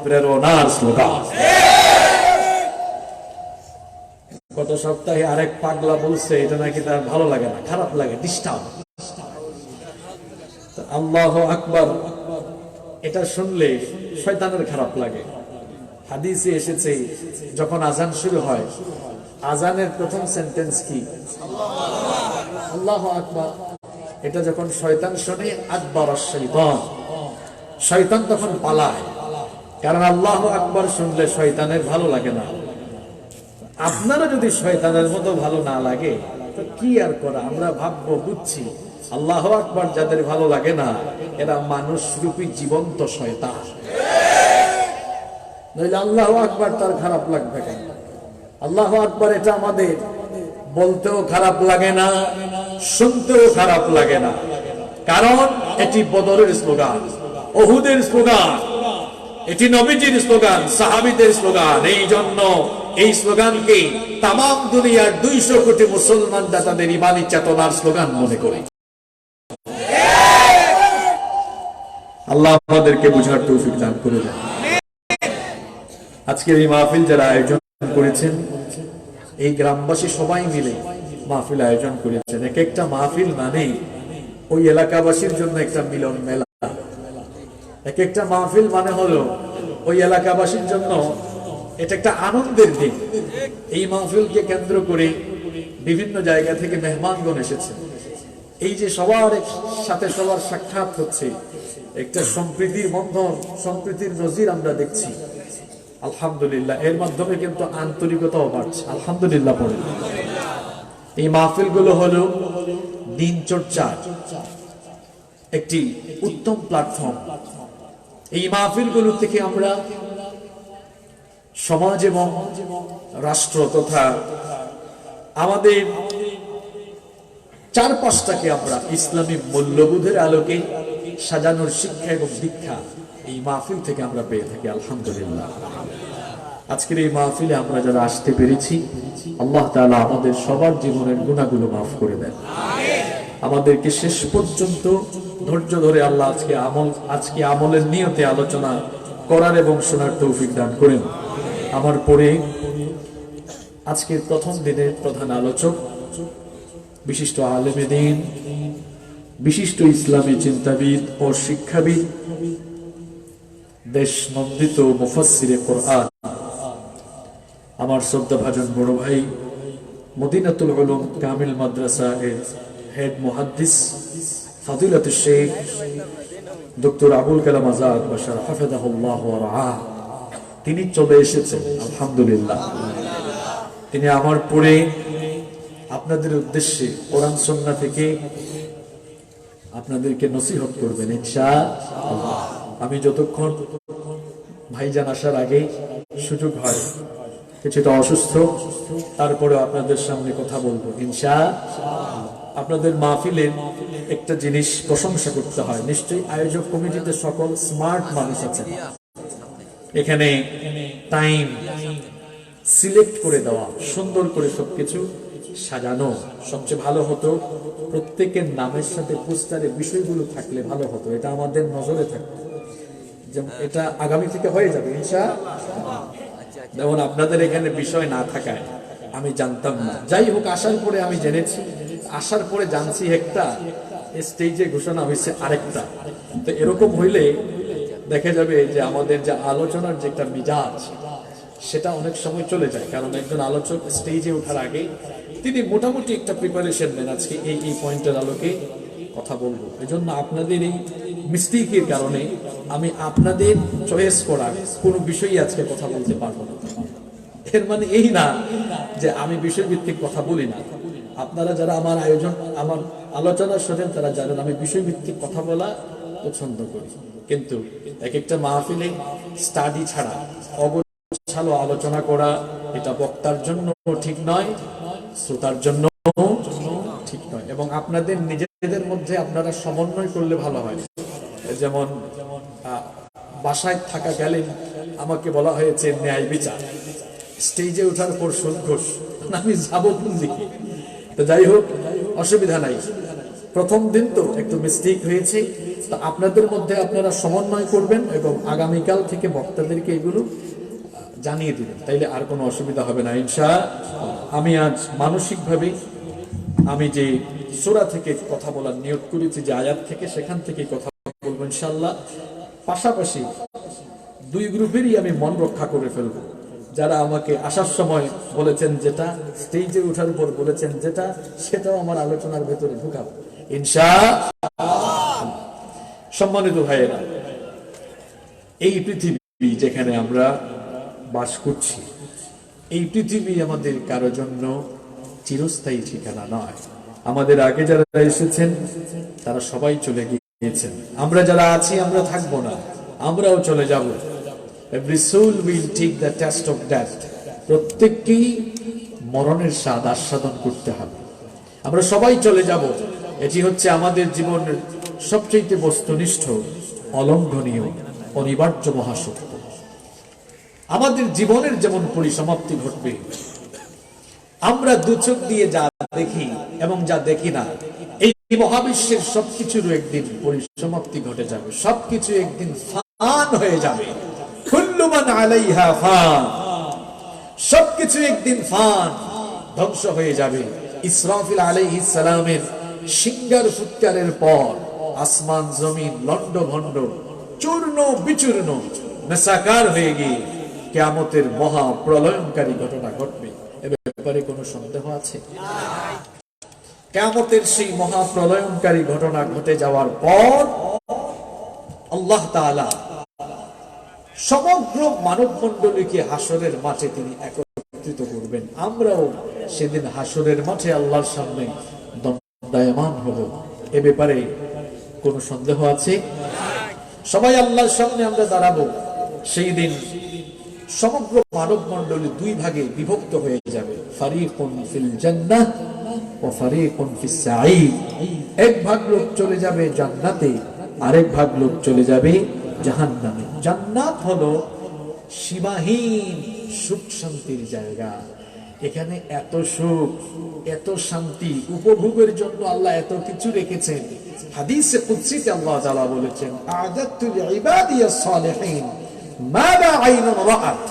প্রেরণার স্লোগান। গত সপ্তাহে আরেক পাগলা বলছে এটা নাকি তার ভালো লাগে না, খারাপ লাগে, ডিস্টার্ব। আল্লাহু আকবার এটা শুনলে শয়তানের খারাপ লাগে। হাদিসে এসেছে যখন আজান শুরু হয়, আজানের প্রথম সেন্টেন্স কি? আল্লাহু আকবার। এটা যখন শয়তান শুনে, আকবার শয়তান, শয়তান তখন পালায়, কারণ আল্লাহু আকবার শুনলে শয়তানের ভালো লাগে না। আপনারা যদি শয়তানের মতো ভালো না লাগে তো কি আর করা, আমরা ভাববো বুঝছি আল্লাহু আকবার যাদের ভালো লাগে না এরা মানুষ রূপী জীবন্ত শয়তান। নইলে আল্লাহু আকবার তার খারাপ লাগবে কেন? আল্লাহু আকবার এটা আমাদের বলতেও খারাপ লাগে না, শুনতেও খারাপ লাগে না, কারণ এটি বদরের স্লোগান, উহুদের স্লোগান, এটি নবীজির স্লোগান, সাহাবীদের স্লোগান। এই জন্য এই স্লোগানকে তাম দুনিয়ার 200 কোটি মুসলমানরা তাদের ইমানি চেতনার স্লোগান মনে করে। আল্লাহ আমাদেরকে বুঝার তৌফিক দান করে দেন। আজকের এই মাহফিল যারা আয়োজন করেছেন, এই গ্রামবাসী সবাই মিলে মাহফিল আয়োজন করেছেন। এক একটা মাহফিল মানে ওই এলাকাবাসীর জন্য একটা মিলন মেলা, এক একটা মাহফিল মানে হলো ওই এলাকাবাসীর জন্য এটা একটা আনন্দের দিন। এই মাহফিলকে কেন্দ্র করে বিভিন্ন জায়গা থেকে মেহমানগণ এসেছে। এই যে সবার সাথে সবার সাক্ষাৎ হচ্ছে, একটা সম্প্রীতির বন্ধন, সম্প্রীতির নজির আমরা দেখছি। আলহামদুলিল্লাহ, এর মাধ্যমে কিন্তু আন্তরিকতাও বাড়ছে। আলহামদুলিল্লাহ পড়ে। এই মাহফিলগুলো হলো দিন চর্চার একটি উত্তম প্ল্যাটফর্ম। এই মাহফিলগুলো থেকে আমরা সমাজ এবং রাষ্ট্র তথা আমাদের চারপাশটাকে আমরা ইসলামী মূল্যবোধের আলোকে সাজানোর শিক্ষা এবং দীক্ষা এই মাহফিল থেকে আমরা পেয়ে থাকি। আলহামদুলিল্লাহ, আজকের এই মাহফিলে আমরা যারা আসতে পেরেছি, আল্লাহ তাআলা আমাদের সবার জীবনের গুনাহগুলো মাফ করে দেন। আমাদেরকে শেষ পর্যন্ত ধৈর্য ধরে আল্লাহ আজকে আমলের নিয়তে আলোচনা করার এবং শোনার তৌফিক দান করেন। আমার পরে আজকের প্রথম দিনের প্রধান আলোচক, বিশিষ্ট আলেমে দ্বীন, বিশিষ্ট ইসলামী চিন্তাবিদ ও শিক্ষাবিদ, দেশ নন্দিত মুফাসসিরে কোরআন, আমার শ্রদ্ধাভাজন বড় ভাই, মদিনাতুল উলুম কামিল মাদ্রাসা এর হেড মুহাদ্দিস ফাদিলাতুশ শেখ ডক্টর আবুল কালাম আজাদ বাশার হাফিজাহুল্লাহ ওয়া রাআহ, তিনি চলে এসেছেন। আলহামদুলিল্লাহ, তিনি আমার পরে আপনাদের উদ্দেশ্যে কোরআন সুন্নাহ থেকে আপনাদেরকে নসিহত করবেন ইনশাআল্লাহ। আমি যতক্ষণ ভাইজান আসার আগে সুযোগ হয়, কিছুটা অসুস্থ, তারপরে আপনাদের সামনে কথা বলবো ইনশাআল্লাহ। আপনাদের মাহফিলের একটা জিনিস প্রশংসা করতে হয়, নিশ্চয়ই আয়োজক কমিটিতে সকল স্মার্ট মানুষ আছেন। এখানে টাইম সিলেক্ট করে দেওয়া, সুন্দর করে সবকিছু সাজানো। সবচেয়ে ভালো হতো প্রত্যেকের নামের সাথে পোস্টারে বিষয়গুলো থাকলে ভালো হতো, এটা আমাদের নজরে থাকতো। যেমন এটা আগামী থেকে হয়ে যাবে ইনশাআল্লাহ। যেমন আপনাদের এখানে বিষয় না থাকায় আমি জানতাম না, যাই হোক আসার পরে আমি জেনেছি, আসার পরে জানছি একটা, স্টেজে ঘোষণা হয়েছে আরেকটা। তো এরকম হইলে দেখা যাবে যে আমাদের যে আলোচনার যে একটা মিজাজ সেটা অনেক সময় চলে যায়। কারণ একজন আলোচক স্টেজে ওঠার আগে তিনি মোটামুটি একটা প্রিপারেশন নেন, আজকে এই পয়েন্টের আলোকে কথা বলবো। এই জন্য আপনাদের এই মিস্টেকের কারণে আমি আপনাদের চয়েস করা কোনো বিষয়ই আজকে কথা বলতে পারবো না। এর মানে এই না যে আমি বিষয়ভিত্তিক কথা বলি না। আপনারা যারা আমার আলোচনা শোনেন তারা জানেন আমি বিষয়ভিত্তিক কথা বলা পছন্দ করি, কিন্তু এক একটা মাহফিলে স্টাডি ছাড়া অগোছালো আলোচনা করা এটা বক্তার জন্য ঠিক নয়, শ্রোতার জন্য ঠিক নয়। এবং আপনাদের নিজেদের মধ্যে আপনারা সমন্বয় করলে ভালো হয়। যেমন বাসায় থাকা গেলেন আমাকে বলা হয়েছে ন্যায় বিচার, স্টেজে ওঠার পর সুদ ঘোষ, আমি যাবো কোন দিকে? তো যাই হোক, অসুবিধা নাই, প্রথম দিন তো একটু মিস্টেক হয়েছে, তো আপনাদের মধ্যে আপনারা সমন্বয় করবেন এবং আগামীকাল থেকে বক্তাদেরকে এগুলো জানিয়ে দিবেন, তাইলে আর কোনো অসুবিধা হবে না ইনশাআল্লাহ। আমি আজ মানসিকভাবে আমি যে সূরা থেকে কথা বলার নিয়ত করেছি, যে আয়াত থেকে, সেখান থেকে কথা বলবো ইনশাআল্লাহ। পাশাপাশি দুই গ্রুপেরই আমি মন রক্ষা করে ফেলবো। যারা আমাকে আসার সময় বলেছেন যেটা, স্টেজে ওঠার পর বলেছেন যেটা, সেটাও আমার আলোচনার ভেতরে ঢুকাবো ইনশাআল্লাহ। সম্মানিত ভাইয়েরা, এই পৃথিবী যেখানে আমরা বাস করছি, এই পৃথিবী আমাদের কারো জন্য চিরস্থায়ী ঠিকানা নয়। আমাদের আগে যারা এসেছেন তারা সবাই চলে গিয়েছেন, আমরা যারা আছি আমরা থাকবো না, আমরাও চলে যাব। Every soul will take the test of death. প্রত্যেককেই মরণের স্বাদ আস্বাদন করতে হবে। আমরা সবাই চলে যাব, এটি হচ্ছে আমাদের জীবনের সবচেয়ে বস্তুনিষ্ঠ, অলঙ্ঘনীয়, অনিবার্য মহাসত্য। আমাদের জীবনের যেমন পরিসমাপ্তি ঘটবে, আমরা দুচোখ দিয়ে যা দেখি এবং যা দেখি না, এই মহাবিশ্বের সবকিছুর একদিন পরিসমাপ্তি ঘটে যাবে, সবকিছু একদিন ফান হয়ে যাবে। কুল্লু মান আলাইহা ফান, সবকিছু একদিন ফান, ধ্বংস হয়ে যাবে। ইসরাফিল আলাইহিস সালামের সিংহার ফুৎকারের পর আসমান জমিন লন্ডভন্ড, চূর্ণ বিচূর্ণ, মেসাকার হয়ে গিয়ে কিয়ামতের মহা প্রলয়ঙ্কারী ঘটনা ঘটবে। এ ব্যাপারে কোনো সন্দেহ আছে? কিয়ামতের সেই মহা প্রলয়ঙ্কারী ঘটনা ঘটে যাওয়ার পর আল্লাহ তাআলা সমগ্র মানব মণ্ডলীকে হাসরের মাঠে তিনি একত্রিত করবেন। আমরাও সেদিন হাসরের মাঠে আল্লাহর সামনে দণ্ডায়মান হব। এ ব্যাপারে কোনো সন্দেহ আছে? সবাই আল্লাহর সামনে আমরা দাঁড়াবো। সেই দিন সমগ্র মানব মণ্ডলী দুই ভাগে বিভক্ত হয়ে যাবে, ফারিকুন ফিল জান্নাহ ওয়া ফারিকুন ফিস সাঈদ। এক ভাগ লোক চলে যাবে জান্নাতে, আরেক ভাগ লোক চলে যাবে জাহান্নামে। জান্নাত হলো সীমাহীন সুখ শান্তির জায়গা। এখানে এত সুখ, এত শান্তি উপভোগের জন্য আল্লাহ এত কিছু রেখেছেন। হাদিসে কুদসিতে আল্লাহ তাআলা বলেছেন, আ'দাতু লিইবাদিয়াস সালিহিন মা লা আইনুন রাআত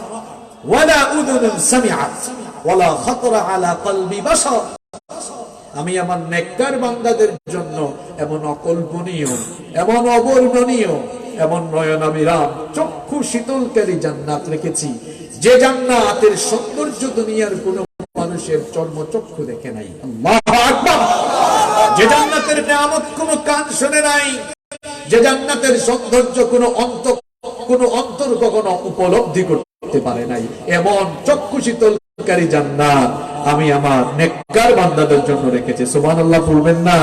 ওয়ালা উযুনুন সামিআত ওয়ালা খাতারা আলা কলবি বাশার। আমি আমার নেককার বান্দাদের জন্য এমন অকল্পনীয়, এমন অবর্ণনীয়, এমন নয়নাভিরাম, চক্ষু শীতলকারী জান্নাত রেখেছি, যে জান্নাতের সৌন্দর্য দুনিয়ার কোন মানুষের চর্মচক্ষু দেখে নাই। আল্লাহু আকবার। যে জান্নাতের নিয়ামত কোন কান শুনে নাই, যে জান্নাতের সৌন্দর্য কোন অন্তর কখনো উপলব্ধি করতে পারে নাই, এমন চক্ষু শীতলকারী জান্নাত আমি আমার নেককার বান্দাদের জন্য রেখেছি। সুবহানাল্লাহ বলবেন না?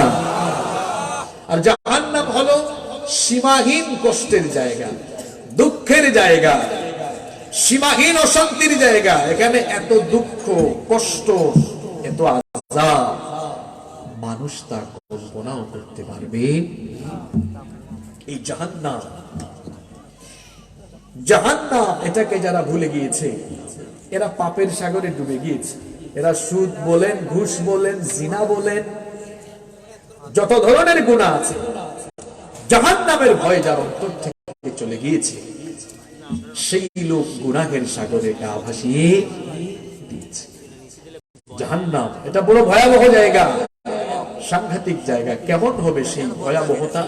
আর জাহান্নাম হলো সীমাহীন কষ্টের জায়গা, দুঃখের জায়গা, সীমাহীন অশান্তির জায়গা। এখানে এত দুঃখ, কষ্ট, এত আযাব, মানুষ তা কল্পনাও করতে পারবে? এই জাহান্নাম, জাহান্নাম এটাকে যারা ভুলে গিয়েছে, এরা পাপের সাগরে ডুবে গিয়েছে। এরা সুদ বলেন, ঘুষ বলেন, জিনা বলেন, যত ধরনের গুনাহ আছে, জাহান্নামের ভয় যার অন্তর থেকে চলে গিয়েছে, সেই লোক গুনাহের সাগরে গা ভাসিয়ে দিয়েছে। জাহান্নাম এটা বড় ভয়াবহ জায়গা, সাংঘাতিক জায়গা। কেমন হবে সেই ভয়াবহতা,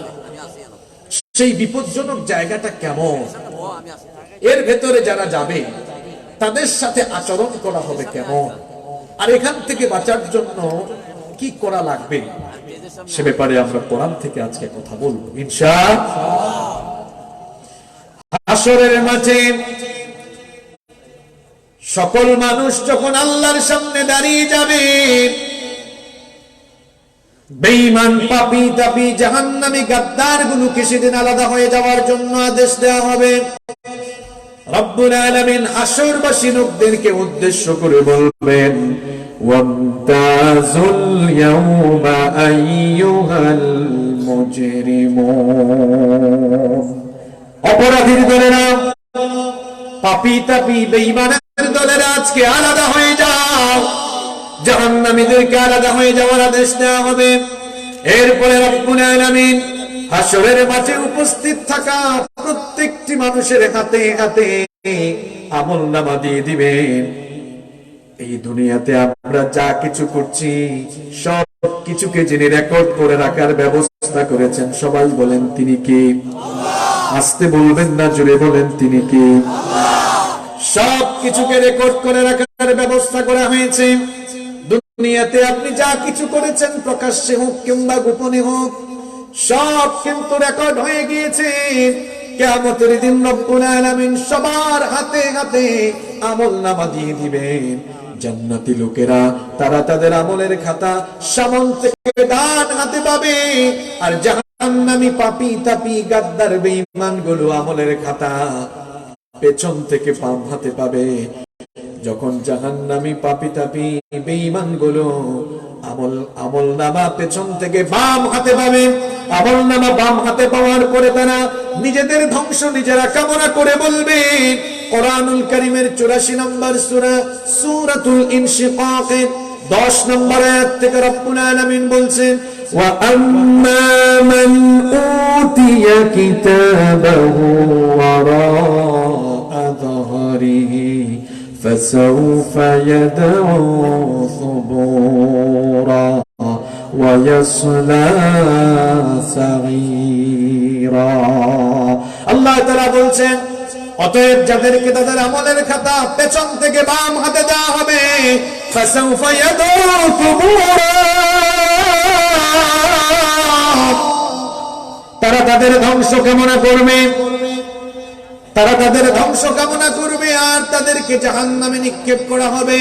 সেই বিপজ্জনক জায়গাটা কেমন? এর ভেতরে যারা যাবে তাদের সাথে আচরণ করা হবে কেমন? আর এখান থেকে বাঁচার জন্য কি করা লাগবে, সে ব্যাপারে আমরা কোরআন থেকে আজকে কথা বলবো ইনশাআল্লাহ। হাসরের মাঠে সকল মানুষ যখন আল্লাহর সামনে দাঁড়িয়ে যাবে, বেঈমান, পাপী, তাপী, জাহান্নামী, গাদ্দার গুলোকে সেদিন আলাদা হয়ে যাওয়ার জন্য আদেশ দেওয়া হবে। রব্বুল আলামিন হাসরবাসী লোকদেরকে উদ্দেশ্য করে বলবেন, ওয়ামতাজুল ইয়াওমা আইয়ুহাল মুজরিমুন। অপরাধীর দলেরা, পাপী, তাপী, বেঈমানের দলেরা আজকে আলাদা হয়ে যাও। জাহান্নামীদেরকে আলাদা হয়ে যাওয়ার আদেশ দেওয়া হবে। এরপরে রব্বুল আলামিন হাসরের মাঠে উপস্থিত থাকা প্রত্যেকটি মানুষের হাতে হাতে আমলনামা দিয়ে দিবেন। এই দুনিয়াতে আমরা যা কিছু করছি সব কিছুকে যিনি রেকর্ড করে রাখার ব্যবস্থা করেছেন, সবাই বলেন তিনি কে? আস্তে বলবেন না, জোরে বলেন তিনি কে? সব কিছুকে রেকর্ড করে রাখার ব্যবস্থা করা হয়েছে। দুনিয়াতে আপনি যা কিছু করেছেন, প্রকাশ্যে হোক কিংবা গোপনে হোক, সব কিন্তু রেকর্ড হয়ে গিয়েছে। কিয়ামতের দিন রব্বুল আলামিন সবার হাতে হাতে আমলনামা দিয়ে দিবেন। জান্নাতি লোকেরা তারা তাদের আমলের খাতা সামন থেকে ডান হাতে পাবে, আর জাহান্নামী পাপী তাপী গাদ্দার বেঈমান গুলো আমলের খাতা পেছন থেকে বাম হাতে পাবে। যখন জাহান্নামী পাপী তাপী বেঈমান গুলো আমলনামা পেছন থেকে বাম হাতে পাবে, আমলনামা বাম হাতে পাওয়ার পরে তারা নিজেদের ধ্বংস নিজেরা কামনা করে বলবে। কোরআনুল কারীমের 84 নম্বর সূরা সূরাতুল ইনশিকাক 10 নম্বর আয়াত থেকে রব্বুল আলামিন বলছেন, ওয়া আম্মা মান উতিয়া কিতাবাহু ওয়ারাআ যহরিহি ফাসাউফা ইয়াদউ সুবুরা ওয়া ইয়াসলা সাঈরা। আল্লাহ তাআলা বলছেন, অতএব যাদেরকে তাদের আমলের খাতা পেছন থেকে বাম হাতে দেওয়া হবে, ফাসাউফা ইয়াদউ সুবুরা, তারা তাদের ধ্বংস কামনা করবে, তারা তাদের ধ্বংস কামনা করবে, আর তাদেরকে জাহান্নামে নিক্ষেপ করা হবে।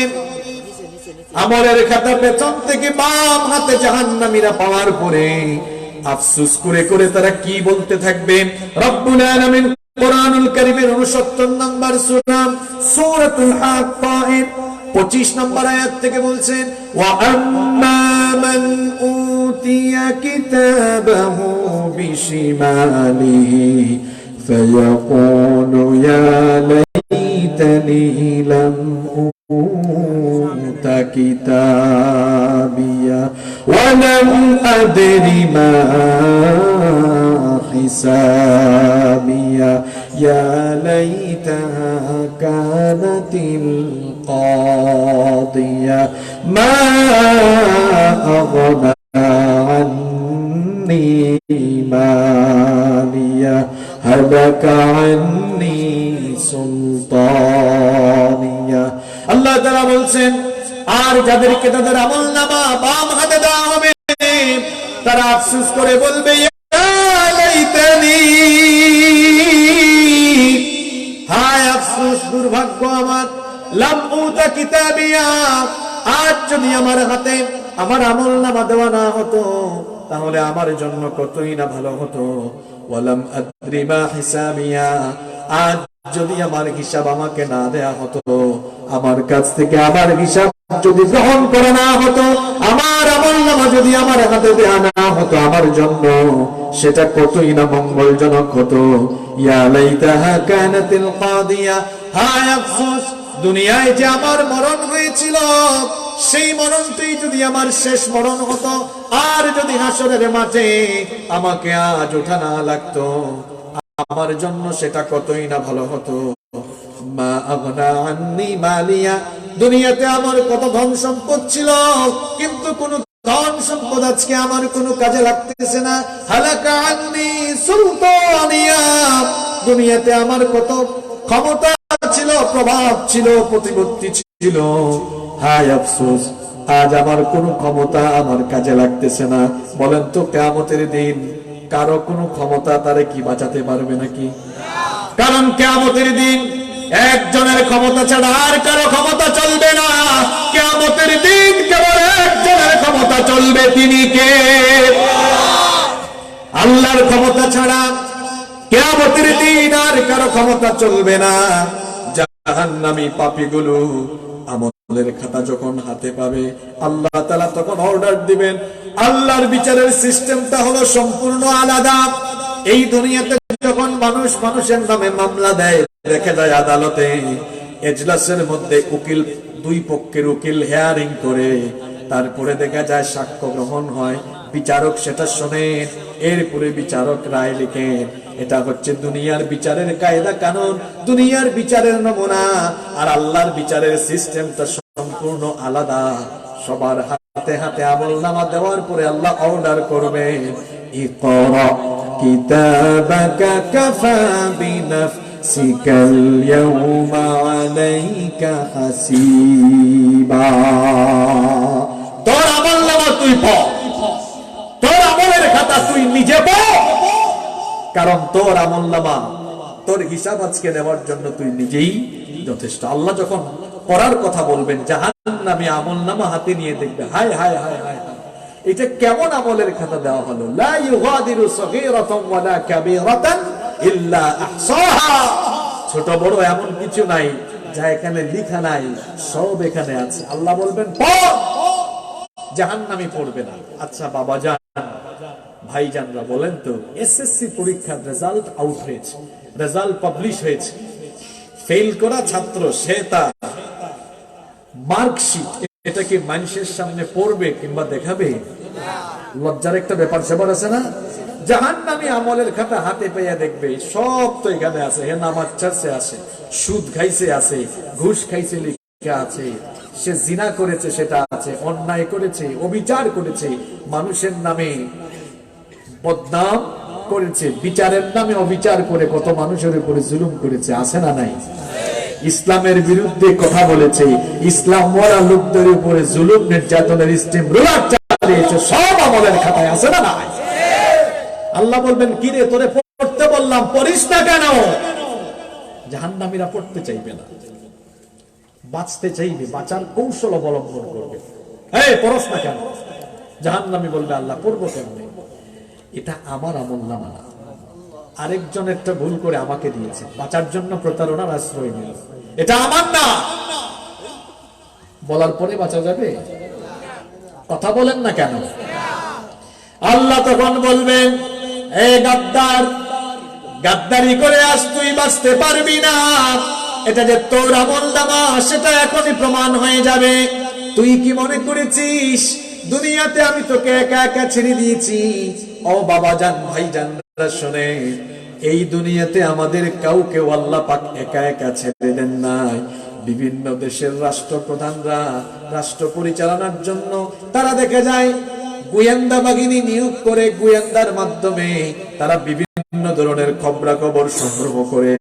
আমলের খাতা পেছন থেকে বাম হাতে জাহান্নামীরা পাওয়ার পরে আফসোস করে করে তারা কি বলতে থাকবে? রব্বুল আলামিন কোরআনুল কারীমের 69 নম্বর সূরা সূরাতুল হাক্কা 25 নম্বর আয়াত থেকে বলছেন, ওয়া আম্মা মান উতিয়া কিতাবাহু বিশিমালিহি ফায়াকুলু ইয়া লাইতানি লাম উতা কিতাবিয়া ওয়া লাম আদরি মা হিসাবিয়া ইয়া লাইতাহা কানাতিল কাদিয়া মা আগনা আন্নি মালিয়া হালাকা আন্নি সুলতানিয়া। আল্লাহ তাআলা বলছেন, আর যাদেরকে তাদের আমলনামা বাম হাতে দেওয়া হবে, তারা আফসোস করে বলবে, হায় আফসোস, দুর্ভাগ্য আমার, লাম উতা কিতাবিয়া, আজ যদি আমার হাতে আমার আমলনামা দেওয়া না হতো তাহলে আমার জন্য কতই না ভালো হতো। ওয়ালাম আদরি মা হিসাবিয়া, আজ যদি আমার হিসাব আমাকে না দেয়া হতো, আমার কাছ থেকে আমার হিসাব যদি গ্রহণ করা না হতো, আমার আমলনামা যদি আমার হাতে দেয়া না হতো, আমার জন্য সেটা কতই না মঙ্গলজনক হতো। ইয়া লাইতাহা কানাতিল কাদিয়া, হায় আফসোস, দুনিয়ায় যে আমার মরণ হয়েছিল সেই মরণটাই যদি আমার শেষ মরণ হতো, আর যদি হাসরের মাঠে আমাকে আজ ওঠা না লাগতো, আমার জন্য সেটা কতই না ভালো হতো। মা আগনা আন্নি মালিয়া, দুনিয়াতে আমার কত ধন সম্পদ ছিল, কিন্তু কোন ধন সম্পদ আজকে আমার কোনো কাজে লাগতেছে না। হালাকা আন্নি সুলতানিয়া, দুনিয়াতে আমার কত ক্ষমতা ছিল, প্রভাব ছিল, প্রতিপত্তি ছিল, হায় আফসোস, আজ আমার কোনো ক্ষমতা আমার কাজে লাগতেছে না। বলেন তো, কিয়ামতের দিন কারো কোনো ক্ষমতা তারে কি বাঁচাতে পারবে নাকি? কারণ কিয়ামতের দিন একজনের ক্ষমতা ছাড়া আর কারো ক্ষমতা চলবে না। কিয়ামতের দিন কেবল একজনের ক্ষমতা চলবে, তিনি কে? আল্লাহর ক্ষমতা ছাড়া কিয়ামতের দিন আর কারো ক্ষমতা চলবে না। জাহান্নামী পাপীগুলো আমলের খাতা যখন হাতে পাবে, আল্লাহ তাআলা তখন অর্ডার দিবেন। আল্লাহর বিচারের সিস্টেমটা হলো সম্পূর্ণ আলাদা। এই দুনিয়াতে যখন মানুষ মানুষের নামে মামলা দেয়, দেখা যায় আদালতে এজলাসের মধ্যে উকিল, দুই পক্ষের উকিল হেয়ারিং করে, তারপরে দেখা যায় সাক্ষ্য গ্রহণ হয়, বিচারক সেটা শোনেন, এরপরে বিচারক রায় লিখেন। এটা হচ্ছে দুনিয়ার বিচারের কায়দা কানুন, দুনিয়ার বিচারের নমুনা। আর আল্লাহর বিচারের সিস্টেমটা সম্পূর্ণ আলাদা। সবার হাতে হাতে আমলনামা দেওয়ার পরে আল্লাহ অর্ডার করবেন, ইকরা কিতাবাকা কাফা বিনাফসিকাল ইয়াউমা আলাইকা হাসিবা। তোর আমলনামা তুই পড়, তোর আমলের খাতা তুই নিজে পড়, কারণ তোর আমলনামা, তোর হিসাব আজকে নেওয়ার জন্য তুই নিজেই যথেষ্ট। আল্লাহ যখন পড়ার কথা বলবেন, জাহান্নামী আমলনামা হাতে নিয়ে দেখবে, হায় হায় হায় হায়, এটা কেমন আমলের খাতা দেওয়া হলো। লা ইউগাদিরু সগীরাতান ওয়ালা কাবীরাতান ইল্লা আহসাহা। ছোট বড় এমন কিছু নাই যা এখানে লেখা নাই, সব এখানে আছে। আল্লাহ বলবেন পড়, জাহান্নামী পড়বে না। আচ্ছা বাবা জান, ভাইজানরা বলেন তো, এসএসসি পরীক্ষার রেজাল্ট আউট হয়েছে, রেজাল্ট পাবলিশ হয়েছে। ফেল করা ছাত্র সে তার মার্কশিট, এটা কি মানুষের সামনে পড়বে কিংবা দেখাবে? লজ্জার একটা ব্যাপার সেবার আছে না? জাহান্নামী আমলের খাতা হাতে পেয়ে দেখবে, সব তো এখানে আছে। হে নামাজ ছাড়ছে আছে, সুদ খাইছে আছে, ঘুষ খাইছে লেখা আছে, সে জিনা করেছে সেটা আছে, অন্যায় করেছে, অবিচার করেছে, মানুষের নামে বদনাম করেছে, বিচারের নামে অবিচার করে কত মানুষের উপরে জুলুম করেছে, আছে না নাই? ইসলামের বিরুদ্ধে কথা বলেছে, ইসলাম মরা লোকদের উপরে জুলুম নির্যাতনের স্টিম রোলার চালিয়েছে, সব আমলের খাতায় আছে না নাই? আল্লাহ বলবেন, কিরে তোরে পড়তে বললাম পড়িস না কেন? জাহান্নামীরা পড়তে চাইবে না, বাঁচতে চাইবে, বাঁচার কৌশল অবলম্বন করবে। এই পড়স না কেন? জাহান্নামী বলবে, আল্লাহ পড়বো কেমনে? এটা আমার আমলনামা না, আরেকজন একটা ভুল করে আমাকে দিয়েছে, বাঁচার জন্য প্রতারণার আশ্রয় নিল, এটা আমার না। বলার পরে বাঁচা যাবে? কথা বলেন না কেন? আল্লাহ তখন বলবেন, এ গাদ্দার, গাদ্দারি করে আজ তুই বাঁচতে পারবি না। এটা যে তোর আমলনামা সেটা এখনই প্রমাণ হয়ে যাবে। তুই কি মনে করেছিস দুনিয়াতে আমি তোকে একা একা ছেড়ে দিয়েছি? ও বাবা জান, ভাই জানরা শোনে, এই দুনিয়াতে আমাদের কাউকে আল্লাহ পাক একা একা ছেড়ে দেন নাই। বিভিন্ন দেশের রাষ্ট্রপ্রধানরা রাষ্ট্র পরিচালনার জন্য তারা দেখে যায় গোয়েন্দা বাহিনী নিয়োগ করে, গোয়েন্দার মাধ্যমে তারা বিভিন্ন ধরনের খবরাখবর সংগ্রহ করে।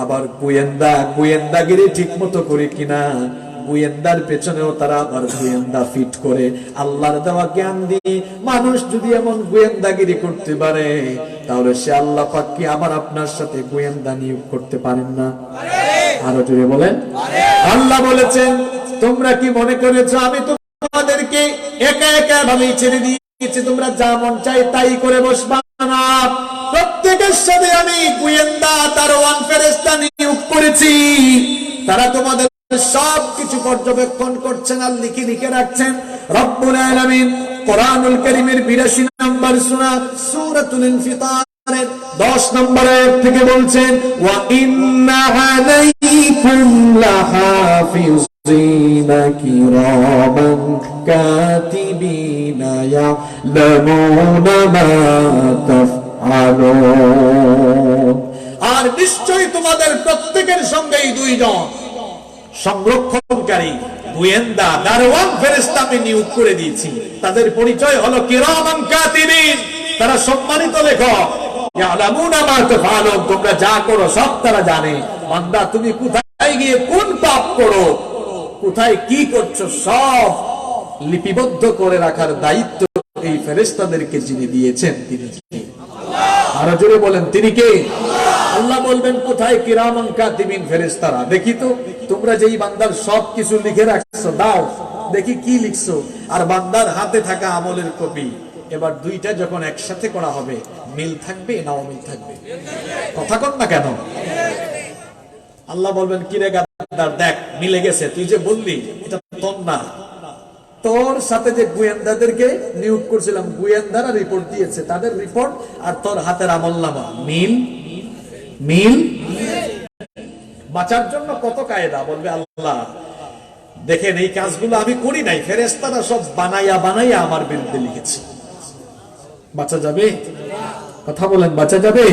আবার গোয়েন্দাগিরি ঠিক মতো করে কিনা, গোয়েন্দার পেছনেও তারা আবার গোয়েন্দা ফিট করে। আল্লাহর দেওয়া জ্ঞান দিয়ে মানুষ যদি এমন গোয়েন্দাগিরি করতে পারে, তাহলে সে আল্লাহ পাক কি আমার আপনার সাথে গোয়েন্দা নিয়োগ করতে পারেন না? আরো জোরে বলেন। আল্লাহ বলেছেন, তোমরা কি মনে করেছো আমি তোমাদেরকে একা একা ভাবে ছেড়ে দিয়েছি, তোমরা যা মন চাই তাই করে বসবা না? প্রত্যেকের সাথে আমি গোয়েন্দা দারোয়ান ফেরেশতা নিয়োগ করেছি। তারা তোমাদের সবকিছু পর্যবেক্ষণ করছেন আর লিখে লিখে রাখছেন। রব্বুল আলামিন কোরআনুল কারীমের 82 নম্বর সূরা সূরাতুল ইনফিতারের 10 নম্বর আয়াত থেকে বলছেন, ওয়া ইন্না আলাইকুম লাহাফিজিনা কিরামান কাতিবিনা ইয়ালামুনা মা তাফআলুন। আর নিশ্চয়ই তোমাদের প্রত্যেকের সঙ্গেই দুইজন সংরক্ষণকারী গোয়েন্দা দারওয়ান ফেরেশতা আমি নিয়োগ করে দিয়েছি। তাদের পরিচয় হলো কিরামান কাতিবিন, তারা সম্মানিত লেখক। ইয়ালামুনা মা তাফআলুন, তোমরা যা করো সব তারা জানে। বান্দা তুমি কোথায় গিয়ে কোন পাপ করো, কোথায় কি করছো, সব লিপিবদ্ধ করে রাখার দায়িত্ব এই ফেরেশতাদেরকে যিনি দিয়েছেন তিনি কে? আরো জোরে বলেন, তিনি কে? আল্লাহ বলবেন, কোথায় কিরামান কাতিবিন ফেরেশতারা? দেখি তো তোমরা যেই বান্দার সবকিছু লিখে রাখছো, দাও দেখি কি লিখছো। আর বান্দার হাতে থাকা আমলের কপি, এবার দুইটা যখন একসাথে করা হবে, মিল থাকবে না অমিল থাকবে? কথা কন না কেন? আল্লাহ বলবেন, কিরে গাদ্দার, দেখ মিলে গেছে। তুই যে বললি এটা তোর না, তোর সাথে যে গোয়েন্দাদেরকে নিয়োগ করছিলাম, গোয়েন্দারা রিপোর্ট দিয়েছে, তাদের রিপোর্ট আর তোর হাতের আমলনামা মিল মিল। বাঁচার জন্য কত কায়দা। বলবে, আল্লাহ দেখেন এই কাজগুলো আমি করি নাই, ফেরেশতারা সব বানাইয়া বানাইয়া আমার বিরুদ্ধে লিখেছে। বাঁচা যাবে? কথা বলেন, বাঁচা যাবে?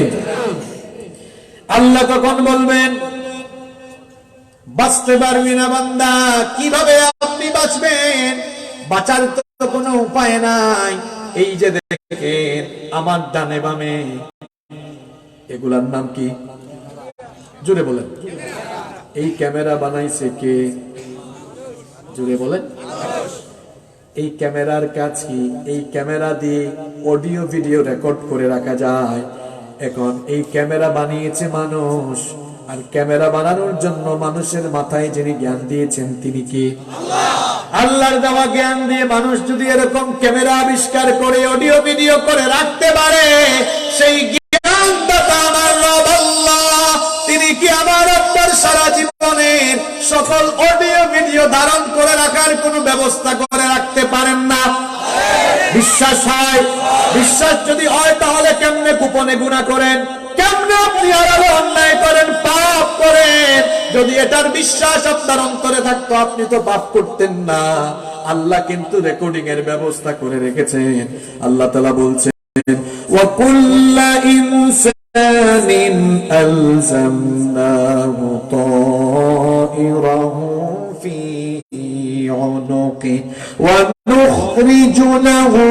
আল্লাহ তখন বলবেন, বাঁচতে পারবি না বান্দা, কিভাবে আপনি বাঁচবেন? বাঁচার তো কোনো উপায় নাই। এই যে দেখেন আমার ডানে বামে, এগুলার নাম কি? জোরে বলেন। এই ক্যামেরা বানাইছে কে? জোরে বলেন। এই ক্যামেরার কাজ কি? এই ক্যামেরা দিয়ে অডিও ভিডিও রেকর্ড করে রাখা যায়। এখন এই ক্যামেরা বানিয়েছে মানুষ, আর ক্যামেরা বানানোর জন্য মানুষের মাথায় যিনি জ্ঞান দিয়েছেন তিনি কি? আল্লাহর দেওয়া জ্ঞান দিয়ে মানুষ যদি এরকম ক্যামেরা আবিষ্কার করে অডিও ভিডিও করে রাখতে পারে, সেই জ্ঞানদাতা আমার রব আল্লাহ, তিনি কি আমার আপনার সারা জীবনের সকল অডিও ভিডিও ধারণ করে রাখার কোনো ব্যবস্থা করে রাখতে পারেন না? বিশ্বাস হয়? বিশ্বাস যদি হয় তাহলে কেমনে গোপনে গুনাহ করেন? কেমনে আপনি আড়ালে অন্যায় করেন, পাপ করেন? যদি এটার বিশ্বাস আপনার অন্তরে থাকতো আপনি তো পাপ করতেন না। আল্লাহ কিন্তু রেকর্ডিং এর ব্যবস্থা করে রেখেছেন। আল্লাহ তাআলা বলছেন, ওয়া কুল্লা ইনসানিন আলজামনাহু তাইরাহু ফি উনুকি ওয়া নুখরিজু লাহু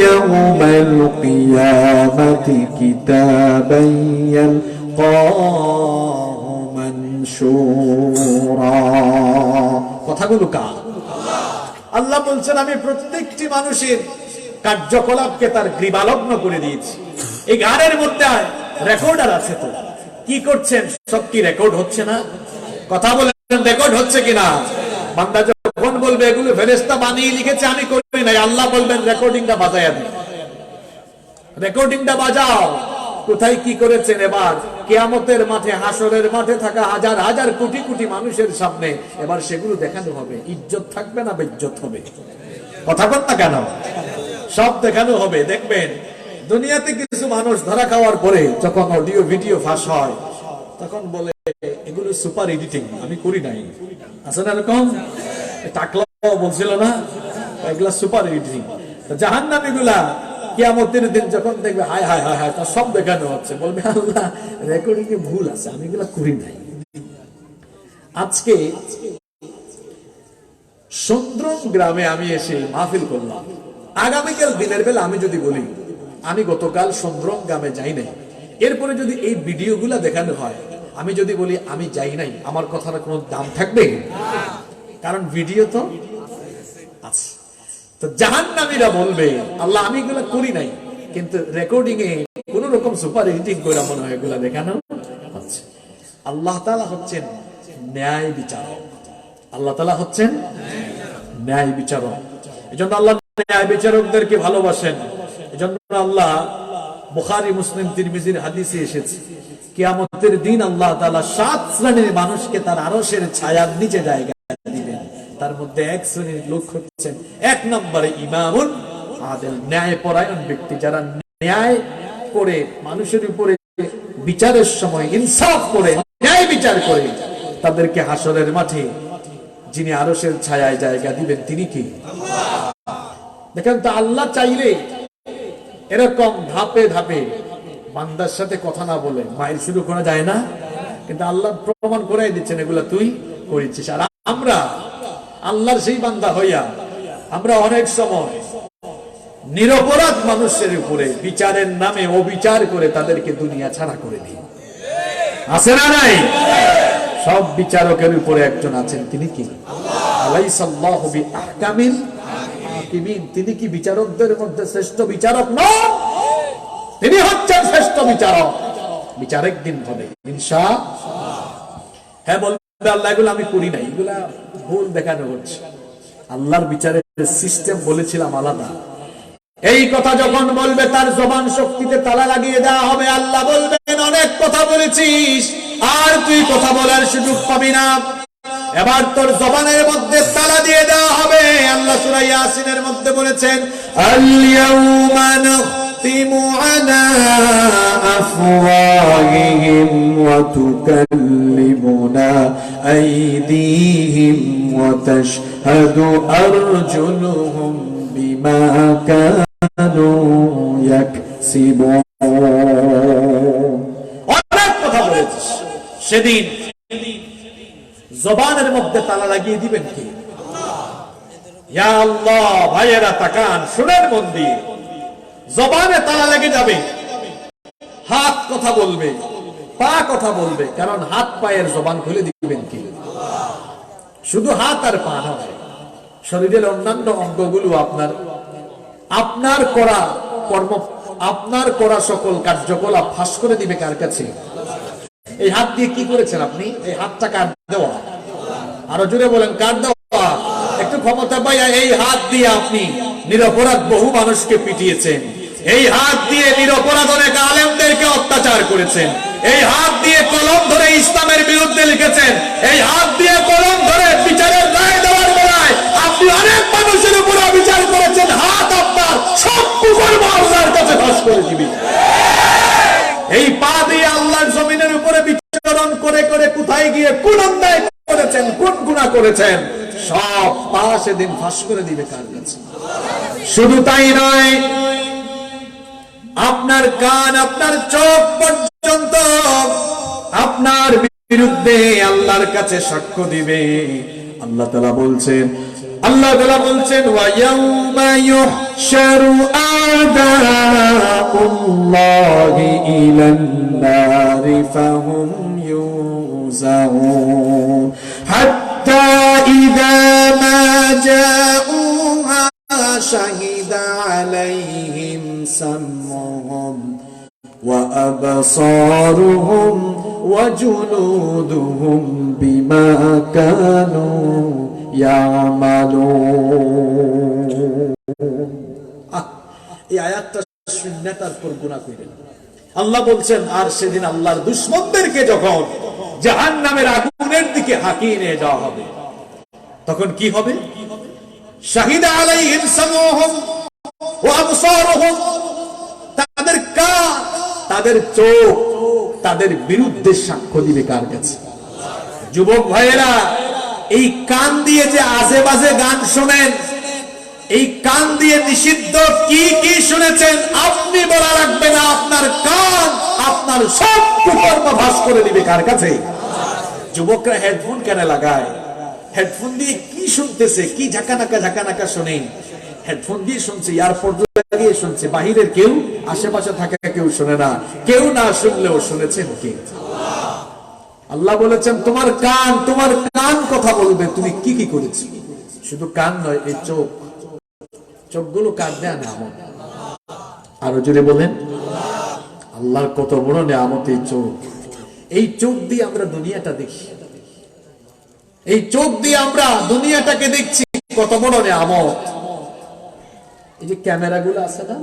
ইয়াওমাল কিয়ামাতি কিতাবান ইয়ালকাহু মানশুরা। কথাগুলো কার? আল্লাহ বলছেন, আমি প্রত্যেকটি মানুষের কার্যকলাপকে তার গ্রীবালগ্ন করে দিয়েছি। এই গানের মধ্যে রেকর্ডার আছে, তো কি করছেন? সব কি রেকর্ড হচ্ছে না? কথা বলেন, রেকর্ড হচ্ছে কিনা? বান্দা যখন বলবে এগুলো ফেরেশতা বানিয়ে লিখেছে, আমি করি নাই, আল্লাহ বলবেন রেকর্ডিংটা বাজায়া দিন, রেকর্ডিংটা বাজাও। কোথায় কি করেছেন? এবার কিয়ামতের মাঠে, হাসরের মাঠে থাকা হাজার হাজার কোটি কোটি মানুষের সামনে এবার সেগুলো দেখানো হবে। ইজ্জত থাকবে না বেইজ্জত হবে? কথা বল না কেন? সব দেখানো হবে। দেখবেন দুনিয়াতে কিছু মানুষ ধরা খাওয়ার পরে যখন অডিও ভিডিও ফাঁস হয় তখন বলে এগুলো সুপার এডিটিং, আমি করি নাই। আছে না এরকম? টাকলাও বলছিল না, এগুলা সুপার এডিটিং। জাহান্নামীগুলা কিয়ামতের দিন যখন দেখবে হায় হায় হায় হায়, তা সব দেখানো হচ্ছে, বলবে আল্লাহ রেকর্ডিং এ ভুল আছে, আমি এগুলা করি নাই। আজকে সুন্দরম গ্রামে আমি এসে মাহফিল করলাম। আগামীকাল দিনের বেলা আমি যদি বলি আমি গতকাল সুন্দরম গ্রামে যাই নাই, এরপরে যদি এই ভিডিওগুলা দেখানো হয়, আমি যদি বলি আমি যাই নাই, আমার কথার কোনো দাম থাকবে? কারণ ভিডিও তো আছে। তো জাহান্নামীরা বলবে আল্লাহ আমি এগুলা করি নাই, কিন্তু রেকর্ডিং এ কোন রকম সুপার এডিটিং করে মনে হয় এগুলা দেখানো হচ্ছে। আল্লাহ তাআলা হচ্ছেন ন্যায় বিচারক। আল্লাহ তাআলা হচ্ছেন ন্যায় বিচারক। এজন্য আল্লাহ ন্যায় বিচারকদেরকে ভালোবাসেন। এজন্য আল্লাহ বুখারী, মুসলিম, তিরমিজির হাদিসে এসেছে, কিয়ামতের দিন আল্লাহ তাআলা 7 শ্রেণীর মানুষকে তার আরশের ছায়ার নিচে জায়গা দিবেন। তার মধ্যে এক শ্রেণীর লোক হচ্ছেন 1 নম্বরে ইমামুন আদিল, ন্যায়পরায়ণ ব্যক্তি, যারা ন্যায় করে মানুষের উপরে বিচারের সময় ইনসাফ করে ন্যায় বিচার করে তাদেরকে হাসরের মাঠে যিনি আরশের ছায়ায় জায়গা দিবেন তিনি কি? দেখেন তো, আল্লাহ চাইলে এরকম ধাপে ধাপে বান্দার সাথে কথা না বলে মাইল শুরু করা যায় না, কিন্তু আল্লাহ প্রমাণ করাই দিচ্ছেন এগুলা তুই করেছিস। আর আমরা আল্লাহর সেই বান্দা হইয়া আমরা অনেক সময় নিরপরাধ মানুষের উপরে বিচারের নামে অবিচার করে তাদেরকে দুনিয়া ছাড়া করে দিই। আছে না নাই? সব বিচারকের উপরে একজন আছেন, তিনি কি? আলাইসাল্লাহু বিআহকামিল হাকিমিন। তিনি কি বিচারকদের মধ্যে শ্রেষ্ঠ বিচারক নন? তিনি হচ্ছেন শ্রেষ্ঠ বিচারক। বিচার একদিন হবে ইনশাআল্লাহ। হ্যাঁ বলবে আল্লাহ এগুলো আমি করি নাই, এগুলা ভুল দেখানো হচ্ছে। আল্লাহর বিচারের সিস্টেম বলেছিলাম আলাদা। এই কথা যখন বলবে তার জবান শক্তিতে তালা লাগিয়ে দেওয়া হবে। আল্লাহ বলবেন অনেক কথা বলেছিস, আর তুই কথা বলার সুযোগ পাবি না, এবার তোর জবানের মধ্যে তালা দিয়ে দেওয়া হবে। আল্লাহ সূরা ইয়াসিনের মধ্যে বলেছেন, আল ইয়াউমা নাখতিমু আলা আফওয়াহিহিম ওয়া তুকাল্লিমুনা আইদিহিম ওয়া তাশহাদু আরজুলুহুম বিমা কানু يكسبون অনেক কথা বলেছিস সেদিন জবানের মধ্যে তালা লাগিয়ে দিবেন কি ইয়া আল্লাহ ভাইয়েরা তাকান শুনেন মন দিয়ে জবানে তালা লেগে যাবে হাত কথা বলবে পা কথা বলবে কারণ হাত পায়ের জবান খুলে দিবেন কি শুধু হাত আর পা নয় শরীরের অন্যান্য অঙ্গগুলো আপনার করা কর্ম আপনার করা সকল কার্যকলাপ ফাঁস করে দিবে কার কাছে এই হাত দিয়ে কি করেছেন আপনি এই হাতটা কার দেওয়া আরো জোরে বলেন কার দেওয়া একটু ক্ষমতা পাইয়া এই হাত দিয়ে আপনি নিরপরাধ বহু মানুষকে পিটিয়েছেন এই হাত দিয়ে নিরপরাধ অনেক আলেমদেরকে অত্যাচার করেছেন এই হাত দিয়ে কলম ধরে ইসলামের বিরুদ্ধে লিখেছেন এই হাত দিয়ে কলম ধরে বিচারের রায় দেওয়ার বেলায় আপনি অনেক মানুষের উপর বিচার করেছেন হাত আপনার সব কুকর্ম আল্লাহর কাছে ফাঁস করে দিবি এই পা দিয়ে আল্লাহর জমিনের উপরে বিচরণ করে করে কোথায় গিয়ে কোন অন্যায় করেছেন কোন গুনাহ করেছেন সব পা সেদিন ফাঁস করে দিবে কার কাছে শুধু তাই নয় আপনার কান আপনার চোখ পর্যন্ত আপনার বিরুদ্ধে আল্লাহর কাছে সাক্ষ্য দিবে আল্লাহ তাআলা বলছেন ওয়া ইয়াউমা ইউহশারু আ'দাউল্লাহি ইলান নারি ফাহুম ইউজাউন হাত্তা ইযা মা জাউহা শাহিদা আলাইহিম সামউহুম ওয়া আবসারুহুম ওয়া জুলুদুহুম বিমা কানু ইয়ামালুন এই আয়াতটা শুনে তারপর গুনাহ করেন আল্লাহ বলছেন আর সেদিন আল্লাহর দুশমনদেরকে যখন জাহান্নামের আগুনের দিকে হাঁকিয়ে নিয়ে যাওয়া হবে তখন কি হবে শাহিদা আলাইহিম সামউহুম ওয়া আবসারুহুম তাদের কান তাদের চোখ তাদের বিরুদ্ধে সাক্ষ্য দিবে কার কাছে যুবক ভাইয়েরা এই কান দিয়ে যে আজে বাজে গান শোনেন এই কান দিয়ে নিষিদ্ধ কি কি শুনেছেন আপনি বলা লাগবে না আপনার কান আপনার সব কুকর্ম ফাঁস করে দিবে কার কাছে যুবকরা হেডফোন কেন লাগায় হেডফোন দিয়ে কি শুনতেছে কি ঝাঁকানাকা শুনেন হেডফোন দিয়ে শুনছে ইয়ারপড লাগিয়ে শুনছে বাহিরের কেউ আশেপাশে থাকা কেউ শুনে না কেউ না শুনলেও শুনেছেন কে আল্লাহ বলেছেন তোমার কান কথা বলবে তুমি কি কি করেছো শুধু কান নয় এই চোখগুলো কার দেয়া নিয়ামত আরো জোরে বলেন আল্লাহর কত বড় নিয়ামত এই চোখ দিয়ে আমরা দুনিয়াটা দেখি এই চোখ দিয়ে আমরা দুনিয়াটাকে দেখছি কত বড় নিয়ামত এই যে ক্যামেরাগুলো আছে না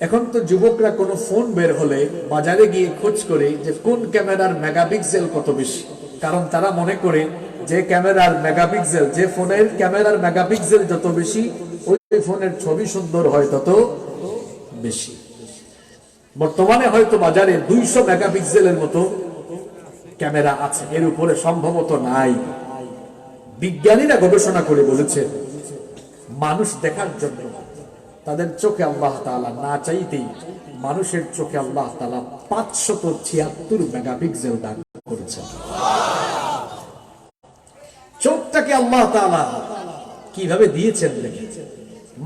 এখন তো যুবকরা কোন ফোন বের হলে বাজারে গিয়ে খোঁজ করে যে কোন ক্যামেরার মেগাপিক্সেল কত বেশি কারণ তারা মনে করে যে ক্যামেরার মেগাপিক্সেল যে ফোনের ক্যামেরার মেগাপিক্সেল যত বেশি ওই ফোনের ছবি সুন্দর হয় তত বেশি বর্তমানে হয়তো বাজারে 200 মেগাপিক্সেলের মতো ক্যামেরা আছে এর উপরে সম্ভবত নাই বিজ্ঞানীরা গবেষণা করে বলেছে মানুষ দেখার জন্য তাদের চোখে আল্লাহ তাআলা না চাইতেই মানুষের চোখে আল্লাহ তাআলা 576 মেগাপিক্সেল দান করেছেন চোখটাকে আল্লাহ তাআলা কিভাবে দিয়েছেন দেখেন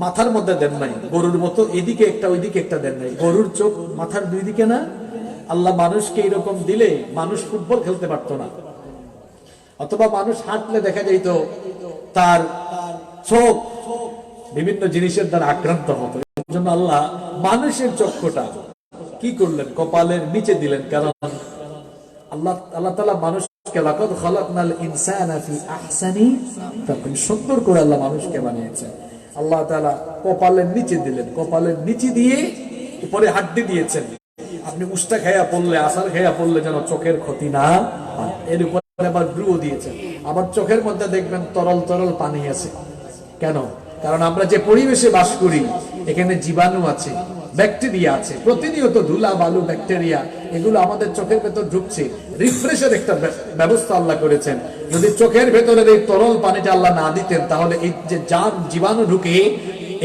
মাথার মধ্যে দেন নাই গরুর মতো এদিকে একটা ওইদিকে একটা দেন নাই গরুর চোখ মাথার দুই দিকে না আল্লাহ মানুষকে এরকম দিলে মানুষ ফুটবল খেলতে পারতো না অথবা মানুষ হাঁটলে দেখা যাইতো তার চোখ বিভিন্ন জিনিসের দ্বারা আক্রান্ত হতো এর জন্য আল্লাহ মানুষের চক্ষুটা কি করলেন কপালের নিচে দিলেন কারণ আল্লাহ তাআলা মানুষকে লাকাদ খালাকনাল ইনসানা ফি আহসানি তাকওয়িম সুন্দর করে আল্লাহ মানুষকে বানিয়েছেন আল্লাহ তাআলা কপালের নিচে দিলেন কপালের নিচে দিয়ে উপরে হাড্ডি দিয়েছেন আপনি উস্তা খায়া পড়লে আসার খায়া পড়লে যেন চোখের ক্ষতি না হয় এর উপরে আবার ব্রু দিয়েছেন আবার চোখের মধ্যে দেখবেন তরল পানি আছে কেন কারণ আমরা যে পরিবেশে বাস করি এখানে জীবাণু আছে ব্যাকটেরিয়া আছে প্রতিনিয়ত ধুলা বালু ব্যাকটেরিয়া এগুলো আমাদের চোখের ভেতর ঢুকছে রিফ্রেশের একটা ব্যবস্থা আল্লাহ করেছেন যদি চোখের ভেতরের এই তরল পানিটা আল্লাহ না দিতেন তাহলে এই যে জীবাণু ঢুকে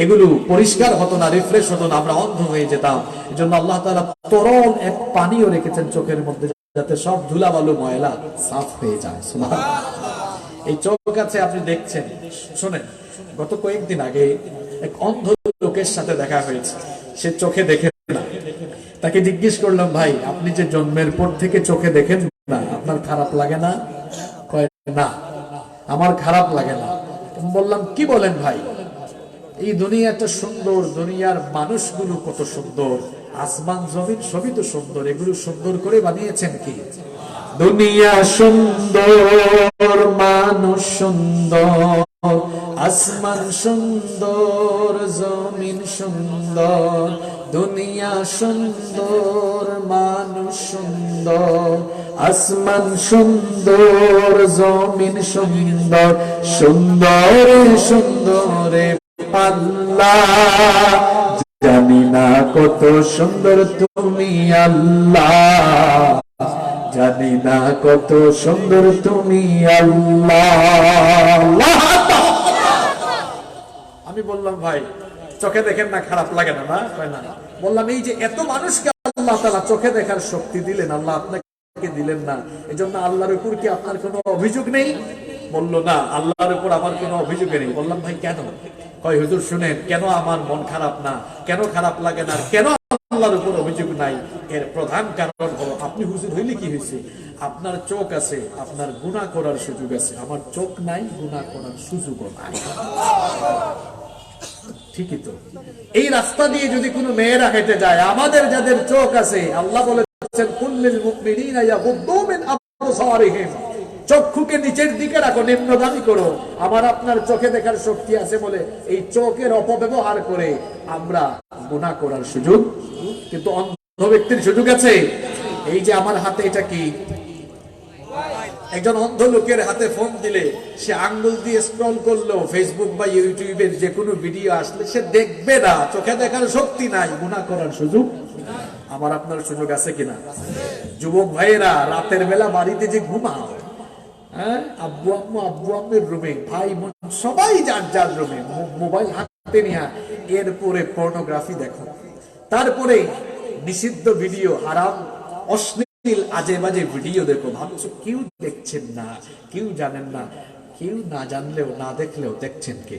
এগুলো পরিষ্কার হতো না, রিফ্রেশ হতো না, আমরা অন্ধ হয়ে যেতাম। এজন্য আল্লাহ তাআলা তরল এক পানিও রেখেছেন চোখের মধ্যে, যাতে সব ধুলাবালু ময়লা সাফ হয়ে যায়। সুবহানাল্লাহ। এই চোখ আছে, আপনি দেখছেন। শোনেন, গত কয়েকদিন আগে এক অন্ধ লোকের সাথে দেখা হয়েছে, সে চোখে দেখে না। তাকে জিজ্ঞেস করলাম, ভাই আপনি যে জন্মের পর থেকে চোখে দেখেন না, আপনার খারাপ লাগে না? কয় না, আমার খারাপ লাগে না। বললাম, কি বলেন ভাই? এই দুনিয়াটা সুন্দর, দুনিয়ার মানুষগুলো কত সুন্দর, আসমান জমিন সবই তো সুন্দর, এগুলো সুন্দর করে বানিয়েছেন কি? দুনিয়া সুন্দর, মানুষ সুন্দর, আসমান সুন্দর, জমিন সুন্দর। দুনিয়া সুন্দর, মানুষ সুন্দর, আসমান সুন্দর, জমিন সুন্দর। সুন্দরে সুন্দরে আল্লাহ, জানি না কত সুন্দর তুমি আল্লাহ, জানি না কত সুন্দর তুমি আল্লাহ। আমি বললাম, ভাই চোখে দেখেন না, খারাপ লাগে না? না, কয় না। বললাম, এই যে এত মানুষকে আল্লাহ তাআলা চোখে দেখার শক্তি দিলেন, আল্লাহ আপনাকে দিলেন না, এজন্য আল্লাহর উপর কি আপনার কোনো অভিযোগ নেই? বলল, না, আল্লাহর উপর আমার কোনো অভিযোগ নেই। বললাম, ভাই কেন? কয়, হুজুর শুনেন, কেন আমার মন খারাপ না, কেন খারাপ লাগে না, কেন আল্লাহর উপর অভিযোগ নাই? এর প্রধান কারণ হলো, আপনি হুজুর হইলে কি হয়েছে, আপনার চোখ আছে, আপনার গুনাহ করার সুযোগ আছে, আমার চোখ নাই, গুনাহ করার সুযোগও নাই। ঠিকই তো। এই রাস্তা দিয়ে যদি কোনো মেয়েরা হেঁটে যায়, আমাদের যাদের চোখ আছে, আল্লাহ বলেছেন, কুল্লিল মুমিনিনা ইয়াগুদ্দু মিন আবসারিহিম, চক্ষুকে নিচের দিকে রাখো, নিম্নগামী করো। আমার আপনার চোখে দেখার শক্তি আছে বলে এই চোখের অপব্যবহার করে আমরা গুনাহ করার সুযোগ, কিন্তু অন্ধ ব্যক্তির সুযোগ আছে? এই যে আমার হাতে এটা কি, একজন অন্ধ লোকের হাতে ফোন দিলে সে আঙ্গুল দিয়ে স্ক্রল করলো, ফেসবুক বা ইউটিউবের যে কোনো ভিডিও আসলে সে দেখবে না, চোখে দেখার শক্তি নাই, গুনাহ করার সুযোগ আমার আপনার সুযোগ আছে কিনা? যুবক ভাইয়েরা রাতের বেলা বাড়িতে যে ঘুমাও, হ্যাঁ, আব্বু আম্মুর রুমে, ভাই বোন সবাই যার যার রুমে, মোবাইল হাতে নিয়ে এরপরে পর্নোগ্রাফি দেখো, তারপরে নিষিদ্ধ ভিডিও, হারাম অশ্লীল আজে বাজে ভিডিও দেখো, ভাবছো কেউ দেখছেন না, কেউ জানেন না। কেউ না জানলেও না দেখলেও দেখছেন কে?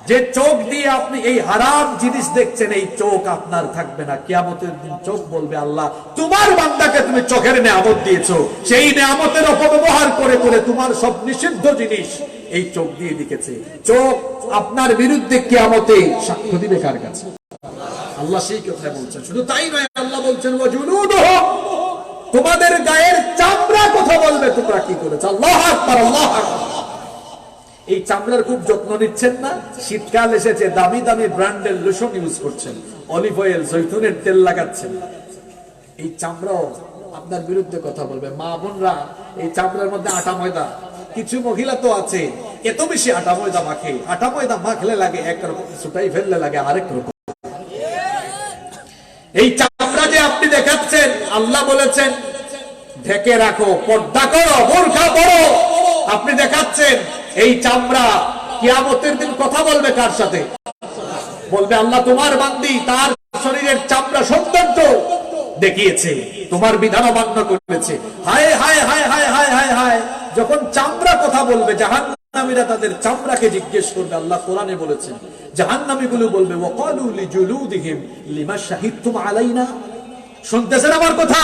যে চোখ দিয়ে আপনি এই হারাম জিনিস দেখছেন, এই চোখ আপনার থাকবে না। কিয়ামতের দিন চোখ বলবে, আল্লাহ তোমার বান্দাকে তুমি চোখের নেয়ামত দিয়েছো, সেই নেয়ামতের অপব্যবহার করে করে তোমার সব নিষিদ্ধ জিনিস এই চোখ দিয়ে দেখেছে। চোখ আপনার বিরুদ্ধে কিয়ামতে সাক্ষ্য দিবে কার কাছে? আল্লাহ সেই কথা বলছেন। শুধু তাই নয়, আল্লাহ বলছেন, ওয়াজুলুদুহুম, তোমাদের গায়ের চামড়া কথা বলবে তোমরা কি করেছো। আল্লাহু আকবার, আল্লাহু আকবার। এই চামড়ার খুব যত্ন নিচ্ছেন না? শীতকাল এসেছে, দামি দামি ব্র্যান্ডের লোশন ইউজ করছেন, অলিভ অয়েল, জৈতুনের তেল লাগাচ্ছেন, এই চামড়াও আপনার বিরুদ্ধে কথা বলবে। মা বোনরা, এই চামড়ার মধ্যে আটা ময়দা, কিছু মহিলা তো আছে এত বেশি আটা ময়দা মাখে, আটা ময়দা মাখলে লাগে একরকম, ছুটাই ফেললে লাগে আরেক রকম। এই চামড়া যে আপনি দেখাচ্ছেন, আল্লাহ বলেছেন ঢেকে রাখো, পর্দা করো, বোরকা পরো। আপনি দেখাচ্ছেন এই চামড়া কিয়ামতের দিন কথা বলবে কার সাথে? বলবে, আল্লাহ তোমার বান্দি তার শরীরের চামড়া সৌন্দর্য দেখিয়েছে, তোমার বিধান অমান্য করেছে। হায় হায় হায় হায় হায় হায় হায়। যখন চামড়া কথা বলবে, জাহান্নামীরা তাদের চামড়াকে জিজ্ঞেস করবে। আল্লাহ কোরআনে বলেছেন, জাহান্নামীগুলো বলবে, ওয়াকালু লিজুলুদিহিম লিমা শাহিদতুম আলাইনা। শুনতেছেন আমার কথা?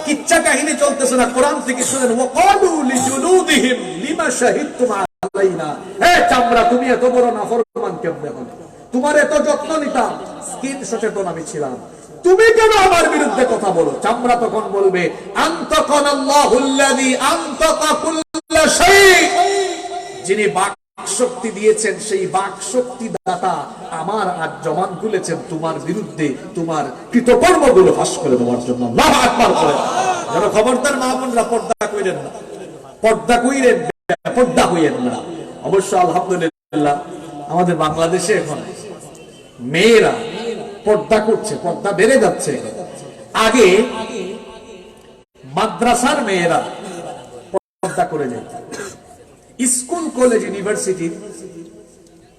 কিচ্ছা কাহিনী চলতেছে না, কোরআন থেকে শুনেন। ওয়াকালু লিজুলুদিহিম লিমা শাহিদতুম আলাইনা। হে চামড়া, তুমি এত বড় নাফরমান কেমনে হলে? তোমার এত যত্ন নিতাম, স্কিন সচেতন আমি ছিলাম, তুমি কেন আমার বিরুদ্ধে কথা বলো? চামড়া তখন বলবে, আনতাকানাল্লাহুল্লাযী আনতাকা কুল্লা শাই। যিনি বাক শক্তি দিয়েছেন, সেই বাক শক্তি দাতা আমার আজ জবান খুলেছেন তোমার বিরুদ্ধে, তোমার কৃতকর্মগুলো ফাঁস করে দেওয়ার জন্য। আল্লাহু আকবার করে। যেন খবরদার মা বোনরা পর্দা কইরেন না, পর্দা কইরেন, পর্দা হইয়েন না। অবশ্য আলহামদুলিল্লাহ আমাদের বাংলাদেশে এখন মেয়েরা পর্দা করছে, পর্দা বেড়ে যাচ্ছে। আগে মাদ্রাসার মেয়েরা পর্দা করে যেত, স্কুল কলেজ ইউনিভার্সিটির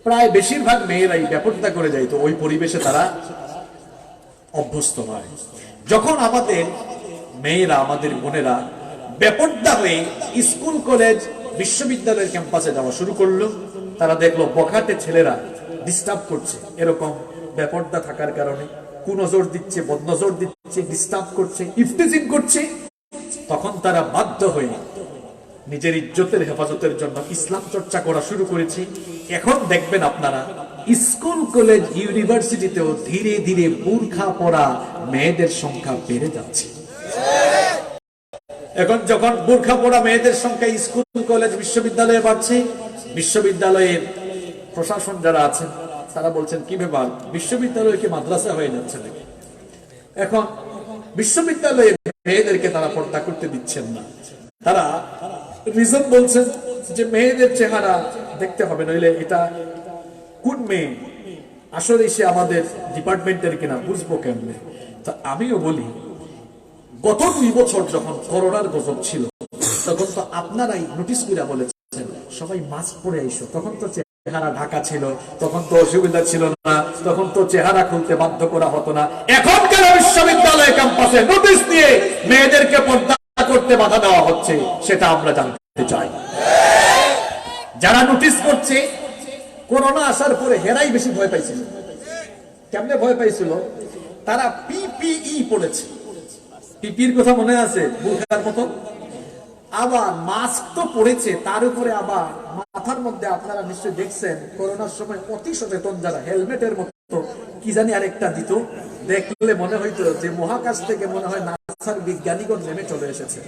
প্রায় বেশিরভাগ মেয়েরাই বেপরদা করে যায়, তো ওই পরিবেশে তারা অভ্যস্ত হয়। যখন আমাদের মেয়েরা, আমাদের বোনেরা বেপরদা হয়ে স্কুল কলেজ বিশ্ববিদ্যালয়ের ক্যাম্পাসে যাওয়া শুরু করলো, তারা দেখলো বখাটে ছেলেরা ডিস্টার্ব করছে, এরকম বেপরদা থাকার কারণে কুনজর দিচ্ছে, বদনজর দিচ্ছে, ডিস্টার্ব করছে, ইফতিজিং করছে। তখন তারা বাধ্য হয়ে নিজের ইজ্জতের হেফাজতের জন্য ইসলাম চর্চা করা শুরু করেছে। এখন দেখবেন আপনারা স্কুল কলেজ ইউনিভার্সিটিতেও ধীরে ধীরে বুরখা পরা মেয়েদের সংখ্যা বেড়ে যাচ্ছে। এখন যখন বুরখা পরা মেয়েদের সংখ্যা স্কুল কলেজ বিশ্ববিদ্যালয়ে বাড়ছে, বিশ্ববিদ্যালয়ের প্রশাসন যারা আছেন তারা বলছেন কি ব্যাপার, বিশ্ববিদ্যালয় কি মাদ্রাসা হয়ে যাচ্ছে নাকি? এখন বিশ্ববিদ্যালয়ের মেয়েদেরকে তারা পর্দা করতে দিচ্ছেন না। তারা রিজন বলছেন যে মেয়েদের চেহারা দেখতে হবে, নইলে এটা কোন মেয়ে, আসলে সে আমাদের ডিপার্টমেন্টের কিনা বুঝবো কেমনে। তা আমিও বলি, গত 2 বছর যখন করোনার গজব ছিল, তখন তো আপনারাই নোটিশ করে বলেছেন সবাই মাস্ক পরে আইসো। তখন তো চেহারা ঢাকা ছিল, তখন তো অসুবিধা ছিল না, তখন তো চেহারা খুলতে বাধ্য করা হতো না। এখন কেন বিশ্ববিদ্যালয় ক্যাম্পাসে নোটিশ দিয়ে মেয়েদেরকে পর্দা করতে বাধা দেওয়া হচ্ছে, সেটা আমরা জানতে চাই। যারা নোটিশ করছে, করোনা আসার পরে হেরাই বেশি ভয় পাইছিল। কেমনে ভয় পাইছিল? তারা পিপিই পড়েছে। পিপির কথা মনে আছে? বুরখার মতো। আবার মাস্ক তো পড়েছে, তার উপরে আবার মাথার মধ্যে আপনারা নিশ্চয়ই দেখছেন করোনার সময় অতি সচেতন যারা হেলমেটের মতো কি জানি আরেকটা দিত, দেখলে মনে হইতো যে মহাকাশ থেকে মনে হয় নাসার বিজ্ঞানীগণ নেমে চলে এসেছে।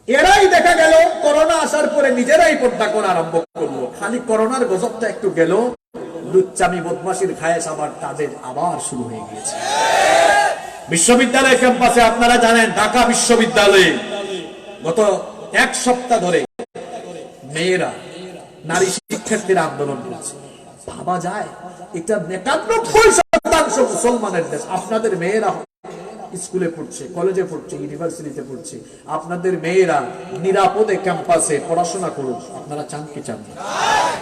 এরাই দেখা গেল করোনা আসার পরে নিজেরাই পর্দা করা আরম্ভ করলো। খালি করোনার গজবটা একটু গেল, লুচ্চামি বদমাশির খায়েশ আবার তাদের আবার শুরু হয়ে গিয়েছে। বিশ্ববিদ্যালয় ক্যাম্পাসে আপনারা জানেন, ঢাকা বিশ্ববিদ্যালয়ে গত 1 সপ্তাহ ধরে মেয়েরা, নারী শিক্ষার্থীরা আন্দোলন করছে। ভাবা যায়, এটা 99% মুসলমানের দেশ। আপনাদের মেয়েরা স্কুলে পড়ছে, কলেজে পড়ছে, ইউনিভার্সিটিতে পড়ছে, আপনাদের মেয়েরা নিরাপদে ক্যাম্পাসে পড়াশোনা করুক। আপনারা চান কি চান না?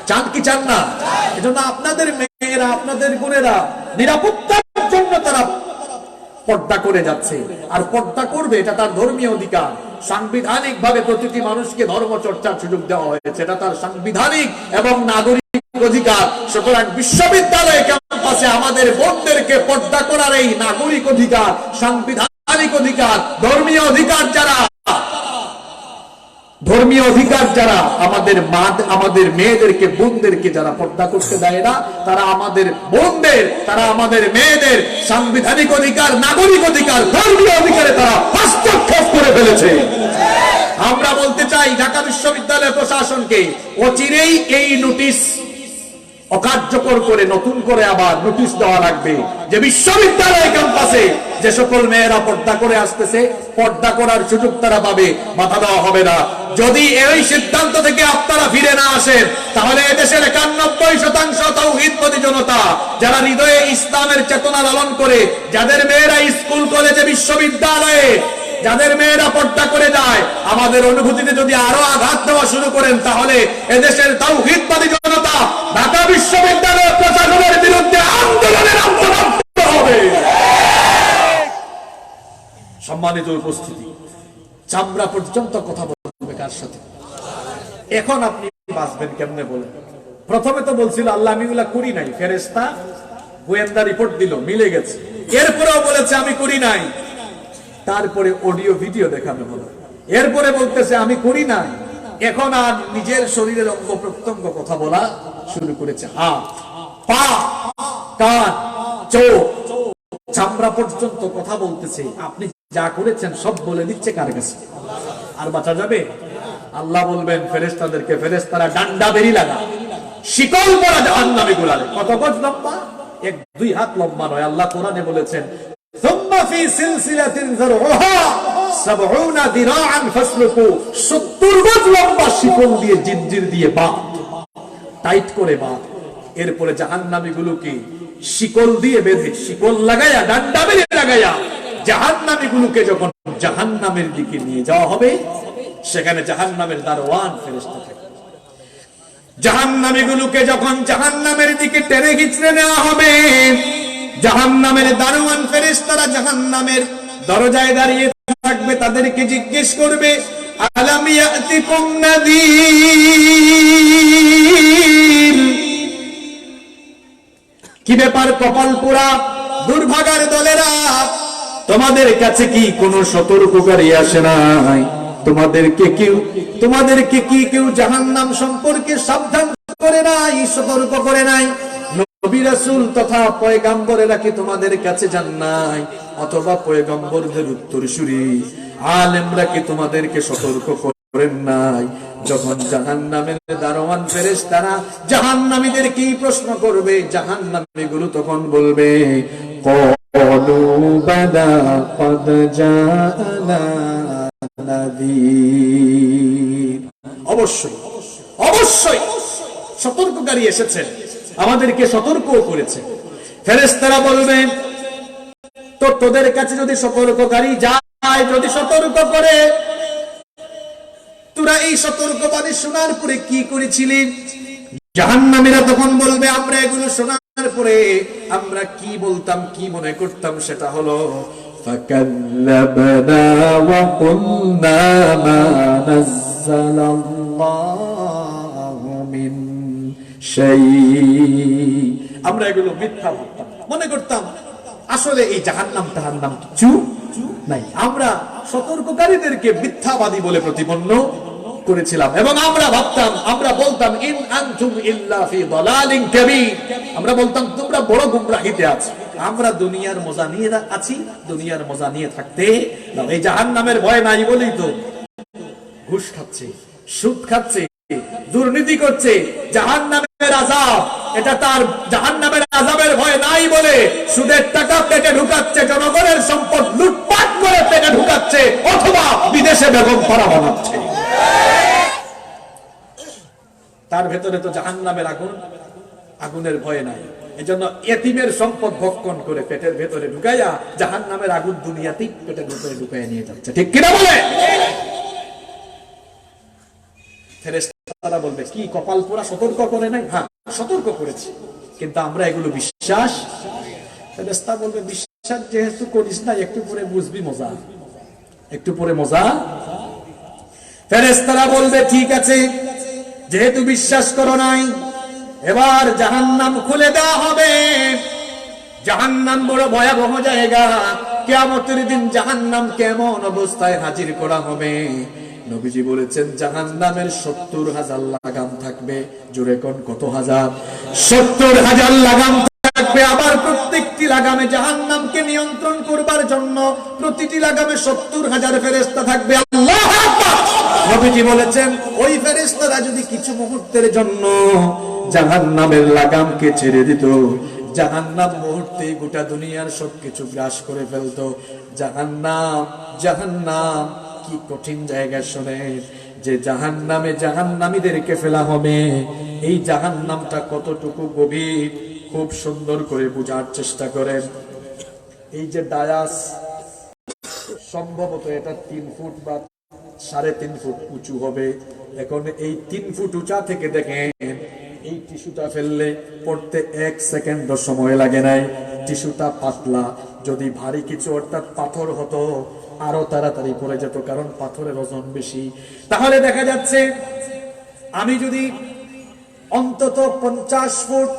চান কি চান না? এজন্য আপনাদের মেয়েরা, আপনাদের বোনেরা নিরাপত্তার জন্য তারা পর্দা করে যাচ্ছে, আর পর্দা করবে, এটা তার ধর্মীয় অধিকার। সাংবিধানিক ভাবে প্রতিটি মানুষকে ধর্ম চর্চার সুযোগ দেওয়া হয়েছে, এটা তার সাংবিধানিক এবং নাগরিক অধিকার। সুতরাং বিশ্ববিদ্যালয় ক্যাম্পাসে আমাদের বোনদেরকে পর্দা করার এই নাগরিক অধিকার, সাংবিধানিক অধিকার, ধর্মীয় অধিকার যারা আমাদের মেয়েদেরকে, বোনদেরকে যারা পর্দা করতে দেয় না, তারা আমাদের বোনদের, তারা আমাদের মেয়েদের সাংবিধানিক অধিকার, নাগরিক অধিকার, ধর্মীয় অধিকারে তারা হস্তক্ষেপ করে ফেলেছে। আমরা বলতে চাই ঢাকা বিশ্ববিদ্যালয় প্রশাসনকে অচিরেই এই নোটিশ অকার্যকর করে নতুন করে আবার নোটিশ দেওয়া লাগবে যে বিশ্ববিদ্যালয় ক্যাম্পাসে যে সকল মেয়েরা পর্দা করে আসতেছে, পর্দা করার সুযোগ তারা পাবে, বাধা দেওয়া হবে না। যদি এই সিদ্ধান্ত থেকে আপনারা ফিরে না আসেন, তাহলে এদেশের 91% তাওহীদবাদী জনতা, যারা হৃদয়ে ইসলামের চেতনা লালন করে, যাদের মেয়েরা স্কুল কলেজে বিশ্ববিদ্যালয়ে, যাদের মেয়েরা পর্দা করে যায়, আমাদের অনুভূতিতে যদি আরো আঘাত দেওয়া শুরু করেন, তাহলে এদেশের তাওহীদবাদী জনতা ঢাকা বিশ্ববিদ্যালয় প্রশাসনের বিরুদ্ধে আন্দোলনের আত্মনাদ হবে। সম্মানিত উপস্থিতি, চামড়া পর্যন্ত কথা বলবে কার সাথে? এখন আপনি বাঁচবেন কেমনে বলেন? প্রথমে তো বলছিল আল্লাহ আমি এগুলা করি নাই, ফেরেশতা গোয়েন্দা রিপোর্ট দিল, মিলে গেছে। এরপরেও বলেছে আমি করি নাই, তারপরে অডিও ভিডিও দেখানো হলো, এরপরে বলতেছে আমি করি নাই। এখন আর নিজের শরীরের অঙ্গ প্রত্যঙ্গ কথা বলা শুরু করেছে, হাত, পা, কান, চোখ, চামড়া পর্যন্ত কথা বলতেছে। আপনি যা করেছেন সব বলে দিচ্ছে কার কাছে? আর বাঁচা যাবে? আল্লাহ বলবেন ফেরেশতাদেরকে, ফেরেশতারা ডান্ডা বেরি লাগা, শিকল পরা জাহান্নামী গুলারে। কত গজ লম্বা? 1-2 হাত লম্বা নয়। আল্লাহ কোরআনে বলেছেন ثم في سلسلة ذرعها 70 ذراعا فاسلكوه। 70 গজ লম্বা শিকল দিয়ে, জিনজির দিয়ে বাঁধ, টাইট করে বাঁধ। এরপরে জাহান্নামী গুলোকে শিকল দিয়ে বেঁধে, শিকল লাগায়া, ডান্ডা বেরি লাগায়া জাহান্নামী গুলোকে যখন জাহান্নামের দিকে নিয়ে যাওয়া হবে, সেখানে জাহান্নামের দারওয়ান ফেরেশতা থাকে। জাহান্নামীগুলোকে যখন জাহান্নামের দিকে টেনে হিচড়ে নেওয়া হবে, জাহান্নামের দারোয়ান ফেরেশতারা জাহান্নামের দরজায় দাঁড়িয়ে থাকবে, তাদেরকে জিজ্ঞেস করবে, আলাম ইয়াতিকুম নাযীর, কি ব্যাপার কপাল পোড়া দুর্ভাগার দলেরা, তোমাদের কাছে কি কোনো সতর্ককারী আসে নাই? তোমাদেরকে কি কেউ জাহান্নাম সম্পর্কে সাবধান করে নাই, সতর্ক করে নাই? নবী রাসূল তথা পয়গম্বরেরা কি তোমাদের কাছে যান নাই? অথবা পয়গম্বরদের উত্তরসূরি আলেমরা কি তোমাদেরকে সতর্ক করেন নাই? যখন জাহান্নামের দারোয়ান ফেরেশতারা জাহান্নামীদের কি প্রশ্ন করবে, জাহান্নামীগুলো তখন বলবে, ক্বালু বালা ক্বাদ জাআনা নাযীর, অবশ্যই অবশ্যই সতর্ককারী এসেছেন, আমাদেরকে সতর্কও করেছে। ফেরেশতারা বলবেন, তো তোদের কাছে যদি সতর্ককারী যায়, যদি সতর্ক করে, তোরা এই সতর্কবাণী শোনার পরে কি করেছিলি? জাহান্নামীরা তখন বলবে, আমরা এগুলো শোনার পরে আমরা কি বলতাম, কি মনে করতাম, সেটা হলো ফাকাল্লাবনা ওয়া কুননা মা নাযালাল্লাহু মিন শাই, আমরা এগুলো মিথ্যা ভাবতাম, মনে করতাম আসলে এই জাহান্নাম তাহান্নাম কিছু নাই। আমরা সতর্ককারীদেরকে মিথ্যাবাদী বলে প্রতিপন্ন করেছিলাম এবং আমরা ভাবতাম, আমরা বলতাম, ইন আনতুম ইল্লা ফি দালালিন কাবীর, আমরা বলতাম তোমরা বড় গুমরাহিতে আছো। আমরা দুনিয়ার মজা নিয়ে আছি, দুনিয়ার মজা নিয়ে থাকতে এই জাহান্নামের ভয় নাই বলেই তো ঘুষ খাচ্ছে, সুদ খাচ্ছে, দুর্নীতি করছে। জাহান্নামের আযাব, এটা তার জাহান্নামের আযাবের ভয় নাই বলে সুদের টাকা পেটে ঢুকাচ্ছে, জনগণের সম্পদ লুটপাট করে পেটে ঢুকাচ্ছে, অথবা বিদেশে বেগম পাড়া বানাচ্ছে। তার ভেতরে তো জাহান্নামের আগুনের ভয় নাই। এজন্য এতিমের সম্পদ ভক্ষণ করে পেটের ভেতরে ঢুকাইয়া জাহান্নামের আগুন দুনিয়াতেই পেটের ভেতরে ঢুকাইয়া নিয়ে যাচ্ছে, ঠিক কিনা বলে? ফেরেশতারা বলবে, কি কপাল পোড়া, সতর্ক করে নাই? হ্যাঁ, সতর্ক করেছি, কিন্তু আমরা এগুলো বিশ্বাস। ফেরেশতা বলবে, বিশ্বাস যেহেতু করিস না, একটু পরে বুঝবি মজা, একটু পরে মজা। ফেরেশতারা বলবে, ঠিক আছে, যেহেতু বিশ্বাস করো নাই, এবার জাহান্নাম খুলে দেওয়া হবে। জাহান্নাম বড় ভয়াবহ জায়গা, কিয়ামতের দিন জাহান্নাম কেমন অবস্থায় হাজির করা হবে? নবীজি বলেছেন, জাহান্নামের 70,000 লাগাম থাকবে। জোরে কোন কত হাজার? 70,000 লাগাম থাকবে। আবার প্রত্যেকটি লাগামে জাহান্নামকে নিয়ন্ত্রণ করবার জন্য প্রতিটি লাগামে 70,000 ফেরেশতা থাকবে। আল্লাহু আকবার। নবীজি বলেছেন, ওই ফেরেশতারা যদি কিছু মুহূর্তের জন্য জাহান্নামের লাগামকে ছেড়ে দিত, জাহান্নাম মুহূর্তে গোটা দুনিয়ার সবকিছু গ্রাস করে ফেলতো। জাহান্নাম কি কঠিন জায়গা শুনে, যে জাহান্নামে জাহান্নামীদেরকে ফেলা হবে। এই জাহান্নামটা কতটুকু গভীর খুব সুন্দর করে বোঝার চেষ্টা করেন। এই যে ডায়াস, সম্ভবত এটা 3 ফুট বা 3.5 ফুট উঁচু হবে। এখন এই 3 ফুট উঁচা থেকে দেখেন, এই টিস্যুটা ফেললে পড়তে 1 সেকেন্ড সময় লাগে নাই। টিস্যুটা পাতলা, যদি ভারী কিছু অর্থাৎ পাথর হতো আরো তাড়াতাড়ি পড়ে যেত, কারণ পাথরের ওজন বেশি। তাহলে দেখা যাচ্ছে আমি যদি অন্তত 50 ফুট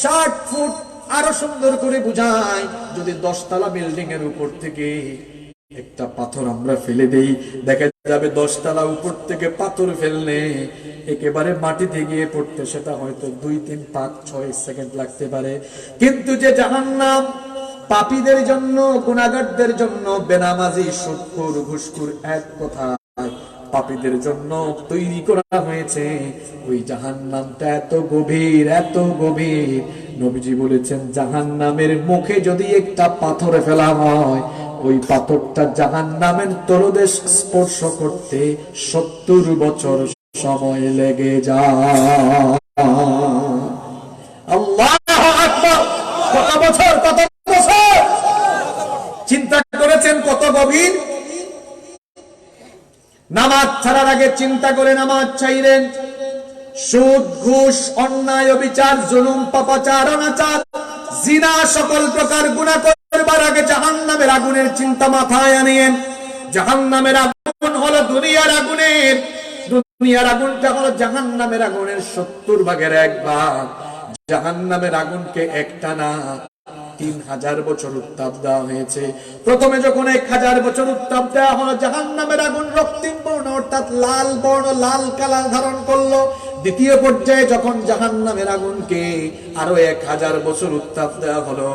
60 ফুট আরো সুন্দর করে বুঝাই, যদি 10 তলা বিল্ডিং এর উপর থেকে একটা পাথর আমরা ফেলে দেই, দেখা যাবে 10 তলা উপর থেকে পাথর ফেললে একেবারে মাটিতে গিয়ে পড়তে সেটা হয়তো 2, 3, 5, 6 সেকেন্ড লাগতে পারে। কিন্তু যে জাহান্নাম পাপীদের জন্য, গুনাহগারদের জন্য, বেনামাজি, সুদখোর, ঘুষখোর, এক কথা পাপীদের জন্য তৈরি করা হয়েছে, ওই জাহান্নামটা এত গভীর, এত গভীর। নবীজি বলেছেন, জাহান্নামের মুখে যদি একটা পাথর ফেলা হয়, ওই পাথরটা জাহান্নামের তলদেশ স্পর্শ করতে 70 বছর সময় লেগে যায়। আল্লাহু আকবার। কত বছর, কত বছর! চিন্তা করেছেন কত গভীর? নামাজ ছাড়ার আগে চিন্তা করে নামাজ চাইলেন, সুদ, ঘুষ, অন্যায়, অবিচার, জুলুম, পাপাচার, অনাচার, জিনা, সকল প্রকার গুনাহ করবার আগে জাহান্নামের আগুনের চিন্তা মাথায় আনিয়েন। জাহান্নামের আগুন হলো দুনিয়ার আগুনটা হলো জাহান্নামের আগুনের 70 ভাগের 1 ভাগ। জাহান্নামের আগুনকে একটানা 3000 বছর উত্তাপ দেওয়া হয়েছে। প্রথমে যখন 1000 বছর উত্তাপ দেওয়া হলো, জাহান্নামের আগুন রক্তিম বর্ণ অর্থাৎ লাল বর্ণ, লাল কালার ধারণ করলো। দ্বিতীয় পর্যায়ে যখন জাহান্নামের আগুনকে আরো 1000 বছর উত্তাপ দেওয়া হলো,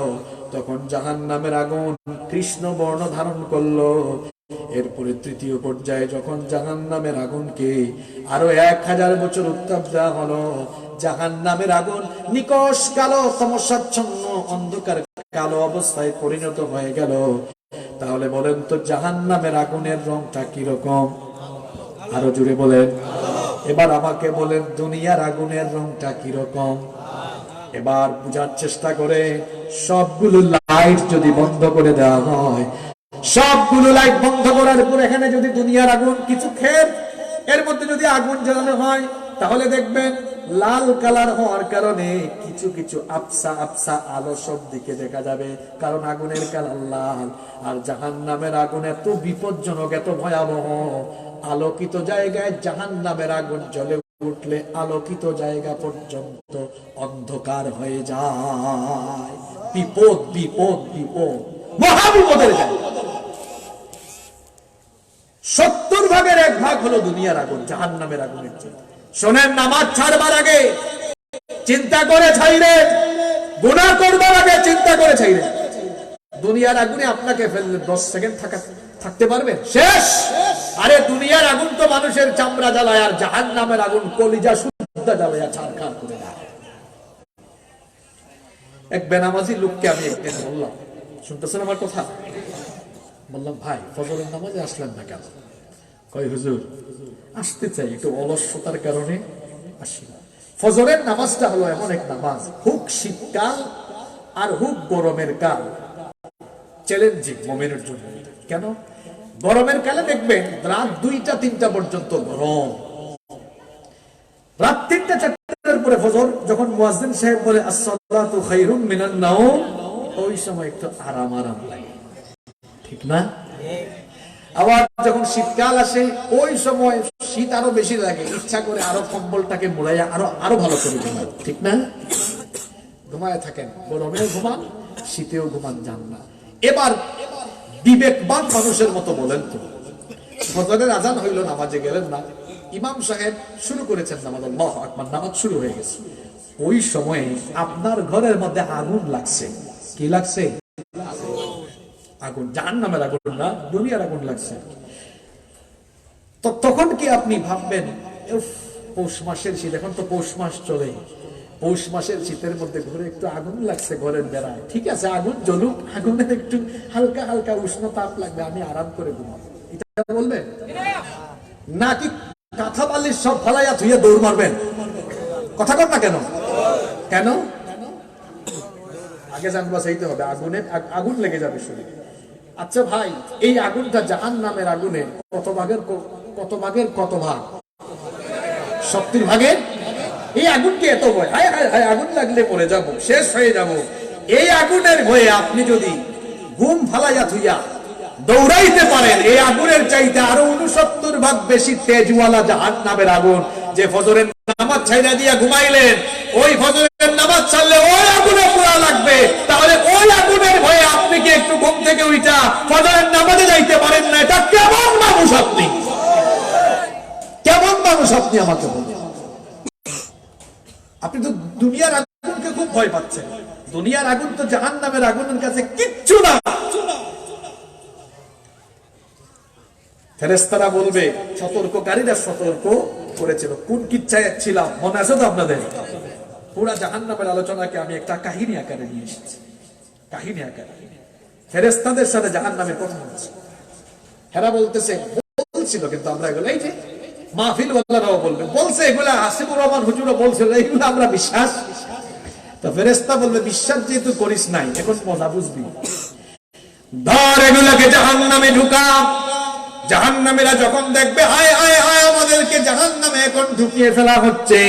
তখন জাহান্নামের আগুন কৃষ্ণ বর্ণ ধারণ করলো। এরপরে তৃতীয় পর্যায়ে যখন জাহান্নামের আগুনকে আরো 1000 বছর উত্তাপ দেওয়া হলো, জাহান্নামের আগুন নিকষ কালো, তমসাচ্ছন্ন, অন্ধকার কালো অবস্থায় পরিণত হয়ে গেল। তাহলে বলেন তো জাহান্নামের আগুনের রংটা কিরকম? আরো জোরে বলেন। এবার আমাকে বলেন দুনিয়ার আগুনের রংটা কিরকম? এবার বুঝার চেষ্টা করে, সবগুলো লাইট যদি বন্ধ করে দেওয়া হয়, সবগুলো লাইট বন্ধ করার পর এখানে যদি দুনিয়ার আগুন কিছু ক্ষেত এর মধ্যে যদি আগুন জ্বালানো হয়, তাহলে দেখবেন লাল কালার হওয়ার কারণে কিছু কিছু আবসা আবসা আলো সব দিকে দেখা যাবে, কারণ আগুনের কালার লাল। আর জাহান্নামের আগুন এত বিপজ্জনক, এত ভয়াবহ, আলোকিত জায়গায় জাহান্নামের আগুন জ্বলে উঠলে আলোকিত জায়গা পর্যন্ত অন্ধকার হয়ে যায়। বিপদ বিপদ বিপদ, মহাবিপদের জায়গা। 70 ভাগের 1 ভাগ হলো দুনিয়ার আগুন, জাহান্নামের আগুনের চেয়ে। শোনেন, নামাজ ছাড়বার আগে চিন্তা করে ছাইরেন, গুনাহ করবার আগে চিন্তা করে ছাইরেন। দুনিয়ার আগুনে আপনাকে ফেললে 10 সেকেন্ড থাকতে পারবেন? শেষ। আরে দুনিয়ার আগুন তো মানুষের চামড়া জ্বালায়, আর জাহান্নামের আগুন কলিজা শুদ্ধা জ্বালায় ছারখার করে দেয়। এক বেনামাজি লোককে আমি একদিন বললাম, শুনতেছেন আমার কথা? বললাম, ভাই ফজরের নামাজে আসলেন না কেন? কয়, হুজুর আসতে চাই, একটু অলসতার কারণে আসি না। ফজরের নামাজটা হলো এমন এক নামাজ, হোক শীতকাল আর হোক গরমের কাল, চ্যালেঞ্জিং মুমিনের জন্য। কেন? গরমের কালে দেখবেন রাত 2টা-3টা পর্যন্ত গরম, রাত 3টা-4টার পরে ফজর যখন মুয়াজ্জিন সাহেব বলে আসসালাতু খায়রুম মিনান নাওম, ওই সময় একটু আরাম আরাম লাগে, ঠিক না? আবার যখন শীতকাল আসে, ওই সময় শীত আরো বেশি লাগে, ইচ্ছা করে আরো কম্বলটাকে মোড়াইয়া আরো ভালো করে ঘুমান, ঠিক না? ঘুমায় থাকেন, গরমেও ঘুমান, শীতেও ঘুমান, যান না। এবার বিবেকবান মানুষের মতো বলেন তো, ফজরের আজান হইল, নামাজে গেলেন না, ইমাম সাহেব শুরু করেছেন নামাজ, আল্লাহু আকবার, নামাজ শুরু হয়ে গেছে। ওই সময়ে আপনার ঘরের মধ্যে আগুন লাগছে। কি লাগছে? আগুন, জাহান্নামের আগুন না, দুনিয়ার আগুন লাগছে। তো তখন কি আপনি ভাববেন, পৌষ মাসের শীত, এখন তো পৌষ মাস চলে, পৌষ মাসের শীতের মধ্যে ঘরে একটু আগুন লাগছে ঘরের বেড়ায়, ঠিক আছে আগুন জ্বলুক, আগুনের একটু হালকা হালকা উষ্ণ তাপ লাগবে, আমি আরাম করে ঘুমাবো, এটা বলবেন? নাকি কাঁথা বালিশ সব ফালাইয়া ধুইয়া দৌড় মারবেন? কথা কর না কেন? কেন? আগে জানবা চাইতে হবে, আগুন লেগে যাবে শরীরে। আচ্ছা ভাই, এই আগুনটা জাহান্নামের আগুনে কত ভাগের কত ভাগ? 70 ভাগের। এই আগুনকে এত ভয়, হায় হায় হায়, আগুন লাগলে পড়ে যাব, শেষ হয়ে যাব। এই আগুনের ভয়ে আপনি যদি ঘুম ফালাইয়া থুইয়া দৌড়াইতে পারেন, এই আগুনের চাইতে আরো 69 ভাগ বেশি তেজওয়ালা জাহান্নামের আগুন। যে ফজরের নামাজ ছাইরা দিয়া ঘুমাইলেন, ওই ফজরের নামাজ ছাড়লে ওই আগুনে পোড়া লাগবে। তাহলে ওই আগুনের ভয়ে আপনি কি একটু ঘুম থেকে উঠা ফজরের নামাজে যাইতে পারেন না? এটা কেমন মানুষ আপনি? কেমন মানুষ আপনি আমাকে বলুন? আপনি তো দুনিয়ার আগুনকে খুব ভয় পাচ্ছেন। দুনিয়ার আগুন তো জাহান্নামের আগুনের কাছে কিচ্ছু না। ফেরেশতারা বলবে, সতর্ককারীরা সতর্ক করেছিল। কোন কিচ্ছায় ছিলাম মনে আছে তো আপনাদের? পুরা জাহান্নামের আলোচনাকে আমি একটা কাহিনী আকারে নিয়ে এসেছি, কাহিনী আকারে। ফেরেশতাদের সাথে জাহান্নামের কথা হচ্ছে, হেরা বলতেছে, বলছিল কিন্তু আমরা এগুলো, এই যে মাহফিল ওয়ালারাও বলবে, বলছে এগুলা, হাসিবুর রহমান হুজুরও বলছিল, এইগুলো আমরা বিশ্বাস। তো ফেরেশতা বলবে, বিশ্বাস যেহেতু করিস নাই, এখন মজা বুঝবি, ধর এগুলাকে জাহান্নামে ঢুকা, জাহান্নামীরা যখন দেখবে হায় হায় হায় আমাদেরকে জাহান্নামে এখন ঢুকিয়ে ফেলা হচ্ছে,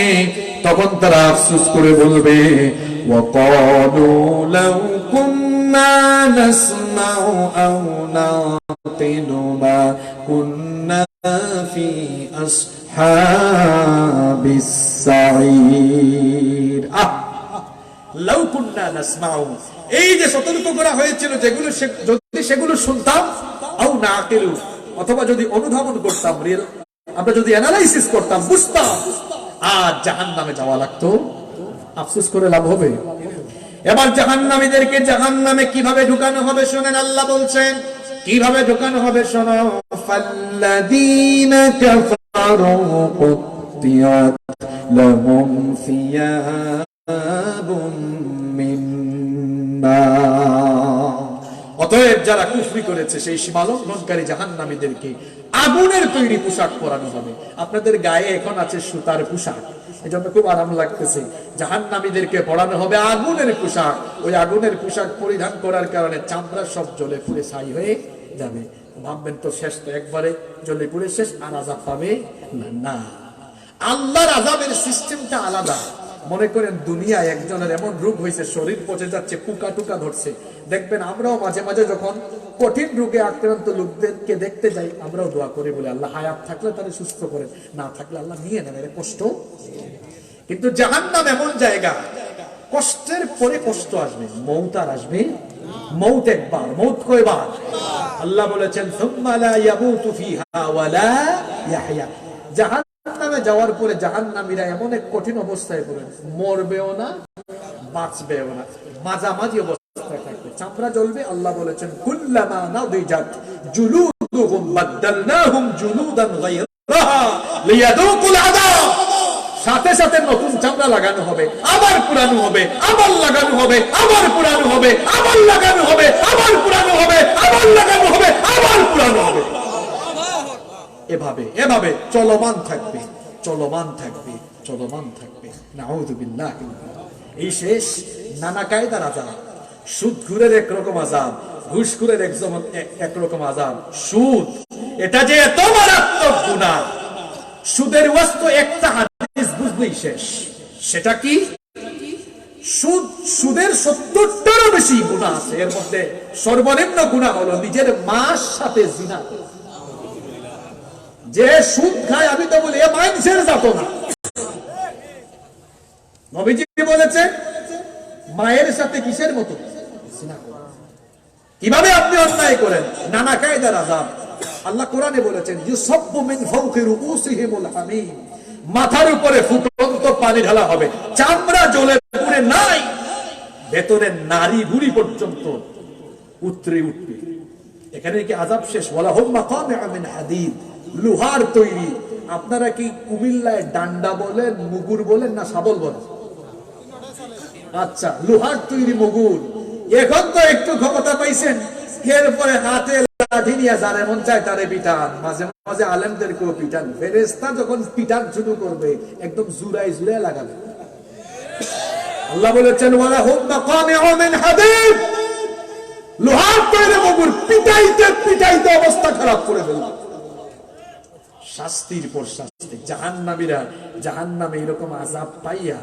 তখন তারা আফসোস করে বলবে ওয়াকালু লাউ কুন্না নাসমাউ আও নাকিলু মা কুন্না ফি আসহাবিস সাঈর। লাউ কুন্না নাসমাউ, এই যে সতর্ক করা হয়েছিল যেগুলো যদি সেগুলো শুনতাম, আও নাকিলু, অথবা যদি অনুধাবন করতাম, আমরা যদি অ্যানালাইসিস করতাম, বুঝতাম, আর জাহান্নামে যাওয়া লাগতো, আফসোস করে লাভ হবে? এবার জাহান্নামীদেরকে জাহান্নামে কিভাবে ঢুকানো হবে শুনেন, আল্লাহ বলছেন কিভাবে ঢুকানো হবে শোনো। ফাল্লাযীনা কাফারু কুত্তিয়াত লাহুম সিয়াবুম মিন নার। অতএব যারা কুফরি করেছে সেই সীমালঙ্ঘনকারী জাহান্নামীদেরকে আগুনের তৈরি পোশাক পরানো হবে। আপনাদের গায়ে এখন আছে সুতার পোশাক, এজন্য খুব আরাম লাগতেছে। জাহান্নামীদেরকে পরানো হবে আগুনের পোশাক। ওই আগুনের পোশাক পরিধান করার কারণে চামড়া সব জ্বলে পুড়ে ছাই হয়ে যাবে। ভাববেন তো শেষ তো একবারে জ্বলে পুড়ে শেষ, আর আযাব পাবে না। আল্লাহর আযাবের সিস্টেমটা আলাদা। মনে করেন দুনিয়ায় একজনের এমন রোগ হয়েছে, শরীর পচে যাচ্ছে, পোকা টুকা ধরছে, দেখবেন আমরাও মাঝে মাঝে যখন কঠিন রোগে আক্রান্ত লোকদেরকে দেখতে যাই, আমরাও দোয়া করি, বলে আল্লাহ হায়াত থাকলে তারা সুস্থ করেন, না থাকলে আল্লাহ নিয়ে নেন, এর কষ্ট। কিন্তু জাহান্নাম এমন জায়গা, কষ্টের পরে কষ্ট আসবে, মৌত আর আসবে। মৌত একবার, মৌত কয়বার? আল্লাহ বলেছেন সুম্মা লা ইয়ামুতু ফিহা ওয়া লা ইয়াহইয়া। জাহান্নামে যাওয়ার পরে জাহান্নামীরা এমন এক কঠিন অবস্থায় পড়ে, মরবেও না বাঁচবেও না, মাঝামাঝি অবস্থায় থাকবে, চামড়া জ্বলবে। আল্লাহ বলেছেন কুল্লামা নাদিজাত জুলুদুহুম বাদদালনাহুম জুলুদান গায়রাহা লিয়াযুকুল আযাব। সাথে সাথে নতুন চামড়া লাগানো হবে, আবার পুরানো হবে, আবার লাগানো হবে, আবার পুরানো হবে, আবার লাগানো হবে, আবার পুরানো হবে, আবার লাগানো হবে, আবার পুরানো হবে। এভাবে এভাবে চলমান থাকবে, চলমান থাকবে, চলমান থাকবে। নাউযুবিল্লাহ। এই শেষ নানা কায়দার আযাব। সুদখোরের একরকম আযাব, ঘুষখোরের একরকম আযাব। সুদ এটা যে এত মারাত্মক গুনাহ, সুদের ওয়াস্ত একটা হাদিস বুঝলেই শেষ। সেটা কি? সুদ, সুদের ৭০টারও বেশি গুনাহ আছে। এর মধ্যে সর্বনিম্ন গুনাহ হলো নিজের মার সাথে জিনা। যে সুদ খায়, আমি তো বলি এ মানুষের জাত না। নবীজি বলেছে মায়ের সাথে কিসের মতো জিনা করা। কিভাবে আপনি অন্যায় করেন? নানা কায়দার আযাব। আল্লাহ কোরআনে বলেছেন ইউসাব্বু মিন ফাওকি রুউসিহিমুল হামিম, মাথার উপরে ফুটন্ত পানি ঢালা হবে, চামড়া জ্বলে পুড়ে নাই, ভেতরে নারী বুড়ি পর্যন্ত উতরে উঠবে। এখানে কি আযাব শেষ? ওয়ালা হুম মাকামিউ মিন হাদিদ, লোহার তৈরি। আপনারা কি কুমিল্লায় ডান্ডা বলেন, মুগুর বলেন, না শাবল বলেন? আচ্ছা, লোহার তৈরি মুগুর। এখন তো একটু ক্ষমতা পাইছেন, এরপরে হাতে লাঠি নিয়ে যারে মন চায় তারে পিটান, মাঝে মাঝে আলেমদেরকেও পিটান। ফেরেশতা যখন পিটান শুরু করবে, একদম জুরাই জুরাই লাগাবে। আল্লাহ বলেছেন ওয়ালা হুম মাকামিউ মিন হাদিদ, লোহার তৈরি মুগুর পিটাইতে পিটাইতে অবস্থা খারাপ করে ফেলবে। শাস্তির পর শাস্তি। জাহান্নামীরা জাহান্নামে এরকম আযাব পাইয়া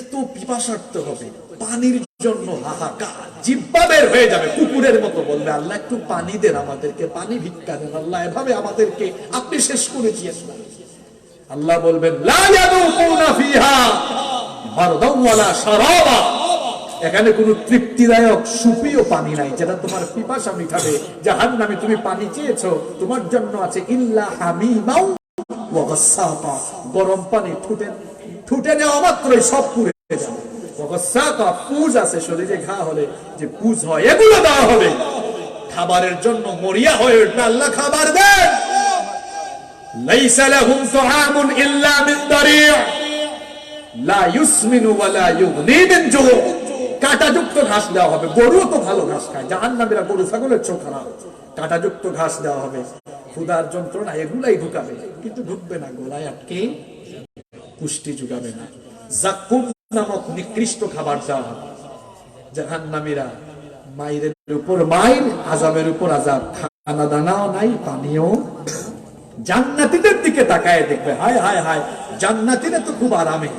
এত পিপাসার্থ হবে, পানির জন্য হাহাকার, জিহ্বা বের হয়ে যাবে, কুকুরের মতো বলবে আল্লাহ একটু পানি দেন, আমাদেরকে পানি ভিক্ষা দেন আল্লাহ, এভাবে আমাদেরকে আপনি শেষ করে দিয়েছেন। আল্লাহ বলবেন লা ইয়াদুকুনা ফিহা বারদাও ওয়ালা শারাবা, এখানে কোনো তৃপ্তিদায়ক সুপেয় পানি নাই যেটা তোমার পিপাসা মিটাবে। জাহান্নামে তুমি পানি চেয়েছো, তোমার জন্য আছে ইল্লা হামিমাও ওয়া গাসসাকা, গরম পানি ঠুটে নেওয়া মাত্রই সব পুড়ে যাবে। ওয়া গাসসাকা, পুজ আছে শরীরে ঘা হলে যে পুজ হয়, এগুলো দেওয়া হবে। খাবারের জন্য মরিয়া হয়ে উঠবে, আল্লাহ খাবার দেন। লাইসা লাহুম তুআমুন ইল্লা মিন দারি' লা ইউসমিনু ওয়া লা ইউগনি মিন জু', কাঁটাযুক্ত ঘাস দেওয়া হবে। গরুও তো ভালো ঘাস খায়, জাহান্নামীরা গরু ছাগলের চেয়েও খারাপ। কাঁটাযুক্ত ঘাস দেওয়া হবে, ক্ষুধার যন্ত্রণা এগুলাই ঢুকাবে, কিন্তু ঢুকবে না, গলায় আটকে পুষ্টি যোগাবে না। যাকুম নামক নিকৃষ্ট খাবার দেওয়া হবে। জাহান্নামীরা মাইরের উপর মাইর, আযাবের উপর আযাব, দানা দানাও নাই, পানিও। জান্নাতীদের দিকে তাকায় দেখবে, হায় হায় হায়, জান্নাতীরা তো খুব আরামে,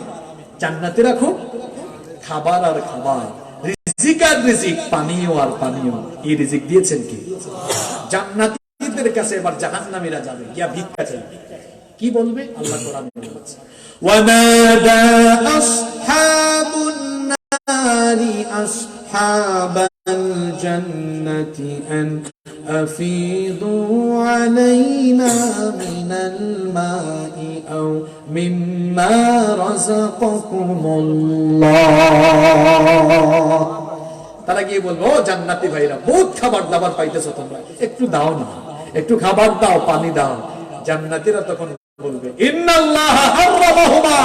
জান্নাতীরা খুব খাবার আর খাবার, রিজিক আর রিজিক, পানীয় আর পানীয়। এই রিজিক দিয়েছেন কি? জান্নাতীদের কাছে এবার জাহান্নামীরা যাবে, গিয়া ভিক্ষা চাইবে, কি বলবে? আল্লাহ কোরআনে বলেছে, ওয়ানাদা আসহাবুন নারি আসহাবাল জান্নাতি আন আফিদু আলাইনা মিনাল মাই আও মিম্মা রাযাকাকুমুল্লাহ। তারা গিয়ে বলবো, ও জান্নাতি ভাইরা, বহুত খাবার দাবার পাইতেছো তোমরা, একটু দাও না, একটু খাবার দাও, পানি দাও। জান্নাতীরা তখন বলবে, ইন্নাল্লাহা হারামাহুমা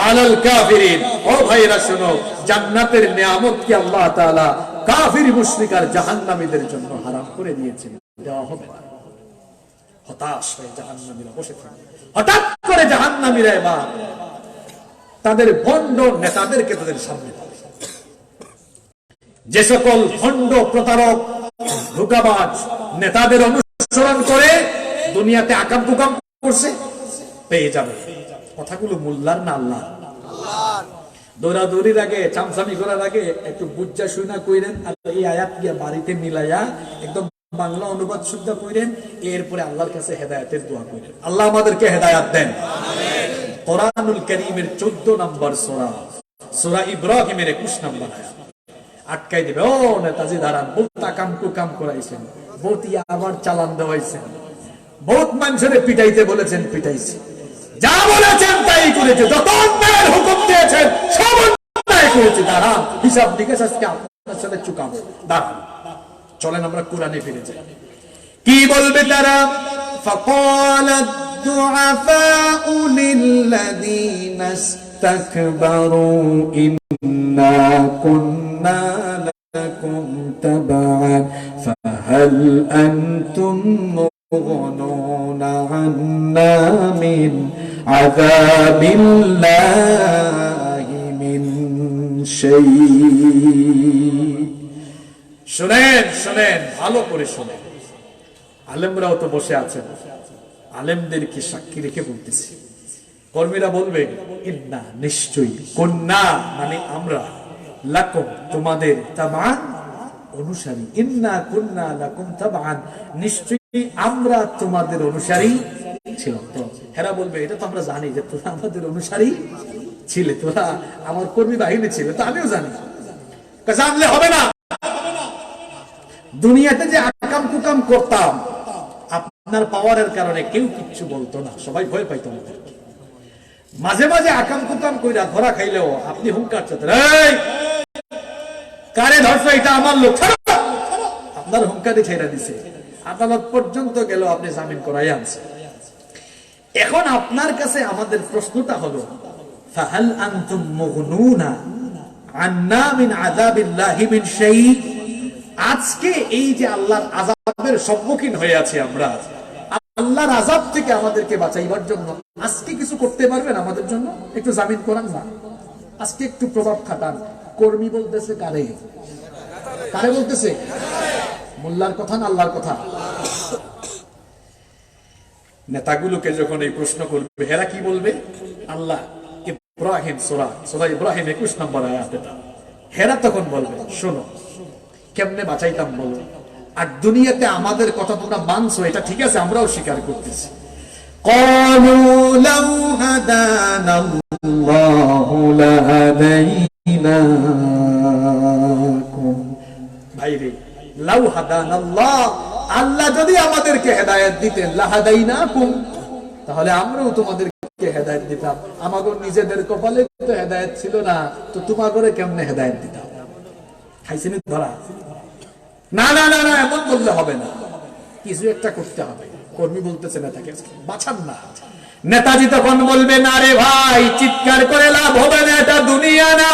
আলাল কাফিরিন। ও ভাইরা শোনো, জান্নাতের নিয়ামত কি আল্লাহ তাআলা কাফির মুশরিক আর জাহান্নামীদের জন্য হারাম করে দিয়েছেন, দেওয়া হবে না। হতাশ হয়ে জাহান্নামীরা বসে থাকে। হঠাৎ করে জাহান্নামীরা এবার তাদের ভণ্ড নেতাদেরকে তাদের সামনে পাবে। যে সকল ভণ্ড প্রতারক ধোঁকাবাজ নেতাদের অনুসরণ করে দুনিয়াতে আকাম কুকাম করছে, পেয়ে যাবে। কথাগুলো মোল্লার না আল্লাহ? দৌড়াদৌড়ির আগে, চামচামি করার আগে একটু বুঝা শুনা কইরেন, আর এই আয়াত গিয়া বাড়িতে মিলাইয়া একদম বাংলা অনুবাদ শুদ্ধ কইরেন, এরপরে আল্লাহর কাছে হেদায়েতের দোয়া কইরেন। আল্লাহ আমাদেরকে হেদায়েত দেন। কোরআনুল কারীমের 14 নম্বর সূরা, সূরা ইব্রাহিমের 21 নম্বর আয়াত। আটকাই দিবে, ও নেতাজি দাঁড়ান, বহুত আকাম কুকাম করাইছেন, বহুত আবার চালান দেওয়াইছেন, বহুত মানুষের পিটাইতে বলেছেন, পিটাইছে, যা বলেছেন তাই করেছে, যত অন্যায়ের হুকুম দিয়েছেন সব অন্যায় করেছে। দাঁড়ান, হিসাব নিকেশ আজকে আপনার সাথে চুকাবো, দাঁড়ান। চলেন আমরা কোরআনে ফিরে যাই। কি বলবে তারা? فقال الضعفاء للذين استكبروا إنا كنا لكم تبعا فهل أنتم مغنون عنا من عذاب الله من شيء। শুনেন শুনেন, ভালো করে শুনেন। আলেমরাও তো বসে আছেন, আলেমদেরকে সাক্ষী রেখে বলতেছি। কর্মীরা বলবে, ইন্না নিশ্চয়ই, কন্যা মানে আমরা, লাকুম তোমাদের, তাবান অনুসারী, ইন্না কুন্না লাকুম তাবান নিশ্চয়ই আমরা তোমাদের অনুসারী ছিলাম। তো হেরা বলবে, এটা তো আমরা জানি যে তোরা আমাদের অনুসারী ছিলে, তোরা আমার কর্মী বাহিনী ছিল, তো আমিও জানি। জানলে হবে না? দুনিয়াতে যে আকাম কুকাম করতাম, আপনার পাওয়ারের কারণে কেউ কিচ্ছু বলতো না, সবাই ভয় পাইতো আমাদের। মাঝে মাঝে আকাম কুকাম কইরা ধরা খাইলেও আপনি হুঙ্কার চাতেন, এই কারে ধরছো, এটা আমার লোক, আপনার হুঙ্কারে ছেড়ে দিছে, আদালত পর্যন্ত গেল, আপনি জামিন করাই আনছে। এখন আপনার কাছে আমাদের প্রশ্নটা হলো, ফাহাল আনতুম মুগনুনা আন্না মিন আযাবিল্লাহি মিন শাই। আজকে এই যে আল্লাহর আযাবের সম্মুখীন হয়ে আছি আমরা, আল্লাহর আযাব থেকে আমাদেরকে বাঁচাইবার জন্য আজকে কিছু করতে পারবেন আমাদের জন্য? একটু জামিন করান না, আজকে একটু প্রভাব খাটান। কর্মী বলতেছে কারে? কারে বলতেছে? মোল্লার কথা না আল্লাহর কথা? নেতাগুলোকে যখন এই প্রশ্ন করবে, হেরা কি বলবে? আল্লাহ ইব্রাহিম, সূরা ইব্রাহিম 21 নম্বর আয়াত। হেরা তখন বলবে, শোনো, কেমনে বাঁচাইতাম বলো, আর দুনিয়াতে আমাদের কথা তোমরা মানছো, এটা ঠিক আছে, আমরাও স্বীকার করতেছি। ক্বালু লাউ হাদানাল্লাহু লাহাদাইনাকুম। ভাইরে, লাউ হাদানাল্লাহ, আল্লাহ যদি আমাদেরকে হেদায়েত দিতেন, লাহাদাইনাকুম, তাহলে আমরাও তোমাদেরকে হেদায়েত দিতাম। আমাদের নিজেদের কপালে তো হেদায়েত ছিল না, তো তোমাদের কেমনে হেদায়েত দিতাম? খাইছেন ধরা? না না না না, এমন বললে হবে না, কিছু একটা করতে হবে। কর্মী বলতেছে নেতাকে বাঁচান না। নেতাজি তখন বলবে, না রে ভাই, চিৎকার করে লাভ হবে না, এটা দুনিয়া না।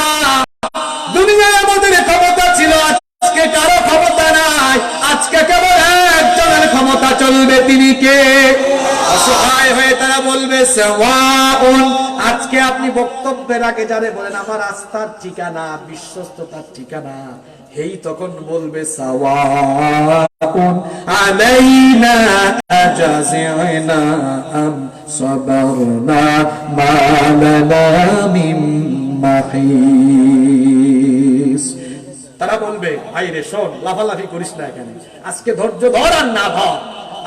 দুনিয়ায় আমাদের ক্ষমতা ছিল, আজকে কারো ক্ষমতা নাই। আজকে কেবল একজনের ক্ষমতা চলবে, তিনি কে? অসহায় হয়ে তারা বলবে, সাওয়াউন। আজকে আপনি বক্তব্যের আগে যারে বলেন আমার আস্থার ঠিকানা, বিশ্বস্ততার ঠিকানা, এই তখন বলবে সাওয়াউন আলাইনা আজাজিনা আম সাবারনা মা লানা মিন মাহিস। তারা বলবে ভাই রে শোন, লাফালাফি করিস না, এখানে আজকে ধৈর্য ধর আর না ধর,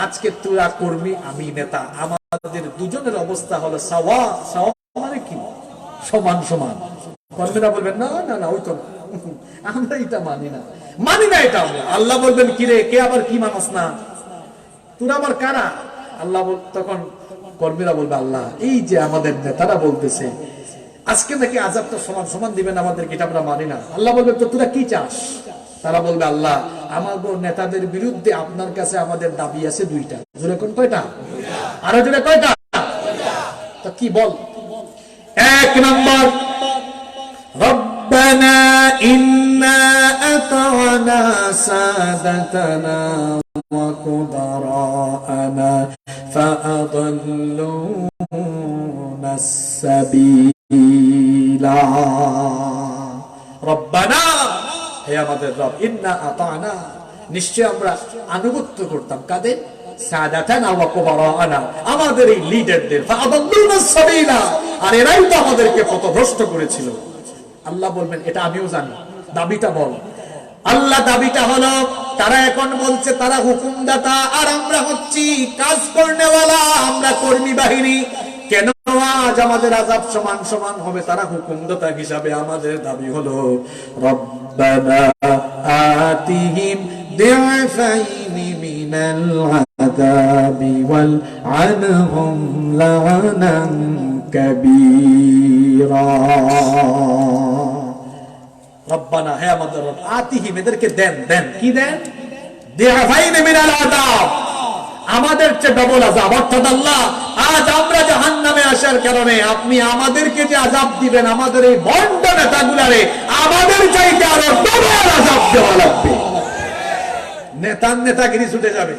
আজকে তোরা কর্মী আমি নেতা, আমাদের দুজনের অবস্থা হলো সাওয়া। সাওয়া মানে কি? সমান সমান। কর্মীরা বলবেন না না না, ওই তো না, আমরা এটা মানি না, মানি না এটা আমরা। আল্লাহ বলবেন কি রে, কে আবার কি মানস না, তোরা আবার কারা? আল্লাহ তখন কর্মীরা বলবে আল্লাহ এই যে আমাদের নেতারা বলতেছে আজকে নাকি আযাবটা সমান সমান দিবেন আমাদেরকে, এটা আমরা মানি না। আল্লাহ বলবে তো তোরা কি চাস? তারা বলবে আল্লাহ আমাদের নেতাদের বিরুদ্ধে আপনার কাছে আমাদের দাবি আছে দুইটা। জোরে কোন কয়টা? আরো জোরে কয়টা? তা কি বল? এক নম্বর, রব্বানা ইন্না আতা'না সাদাতানা ওয়া কুবারা'না ফাআদাল্লুনা সাবিলা। রব্বানা, হে আমাদের রব, ইন্না আতা'না, নিশ্চয় আমরা আনুগত্য করতাম কাদের? সাদাতানা ওয়া কুবারা'না, আমাদের এই লিডারদের, ফাআদাল্লুনা সাবিলা, আর এরাই তো আমাদেরকে পথভ্রষ্ট করেছিল। আল্লাহ বলবেন এটা আমিও জানি, দাবিটা বল। আল্লাহ দাবিটা হলো তারা এখন বলছে তারা হুকুমদাতা আর আমরা হচ্ছি কাজ করনেওয়ালা, আমরা কর্মী বাহিনী। কেন আজ আমাদের আযাব সমান সমান হবে? তারা হুকুমদাতা হিসাবে। আমাদের দাবি হলো রব্বানা আতিহিম দি'ফাইনি মিনাল আযাবি ওয়াল আনহুম লা'নান কাবীরা। রব্বানা, হে আমাদের রব, আতিহিম, এদেরকে দেন, দেন কি দেন? দি'ফাইনি মিনাল আযাব, আমাদের চেয়ে ডবল আযাব। অর্থাৎ আল্লাহ আজ আমরা জাহান্নামে আসার কারণে আপনি আমাদেরকে যে আযাব দিবেন, আমাদের এই বন্ড নেতাগুলারে আমাদের চাইতে আরো ডবল আযাব দেওয়া লাগবে। নেতার নেতাগিরি ছুটে যাবে।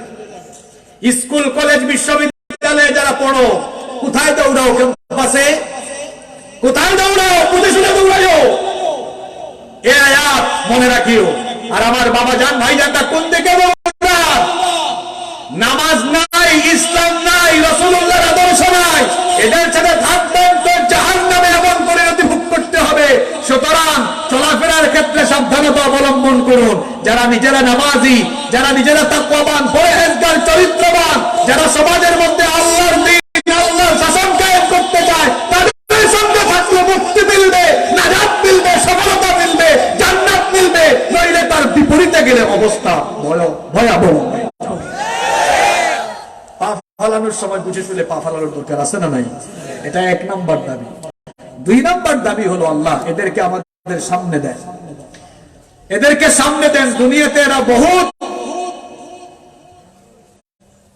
স্কুল কলেজ বিশ্ববিদ্যালয়ে যারা পড়ো, কোথায় দৌড়াও? ক্যাম্পাসে কোথায় দৌড়াও? প্রতিশোধে দৌড়াইও। এ আয়াত মনে রাখিও। আর আমার বাবা জান, ভাই জানটা কোন দিকে দৌড়া? নামাজ নাই, ইসলাম নাই, রাসূলুল্লাহর আদর্শ নাই, এদের সাথে থাকবেন তো জাহান্নামে এমন পরিণতি ভোগ করতে হবে। সুতরাং চলাফেরার ক্ষেত্রে সাবধানতা অবলম্বন করুন। যারা নিজেরা নামাজি, যারা নিজেরা তাকওয়াবান, পরহেজগার, চরিত্রবান, যারা সমাজের মধ্যে আল্লাহর দ্বীন, আল্লাহর শাসন কায়েম করতে চায়, তাদের সঙ্গে থাকলে মুক্তি মিলবে, নাজাত মিলবে, সফলতা মিলবে, জান্নাত মিলবে। নইলে তার বিপরীতে গেলে অবস্থা ভয়াবহ। পা ফালানোর সময় বুঝে শুনে পা ফালানোর দরকার আছে না নাই? এটা এক নাম্বার দাবি। দুই নাম্বার দাবি হলো আল্লাহ এদেরকে আমাদের সামনে দেন, এদেরকে সামনে দেন। দুনিয়াতে এরা বহুত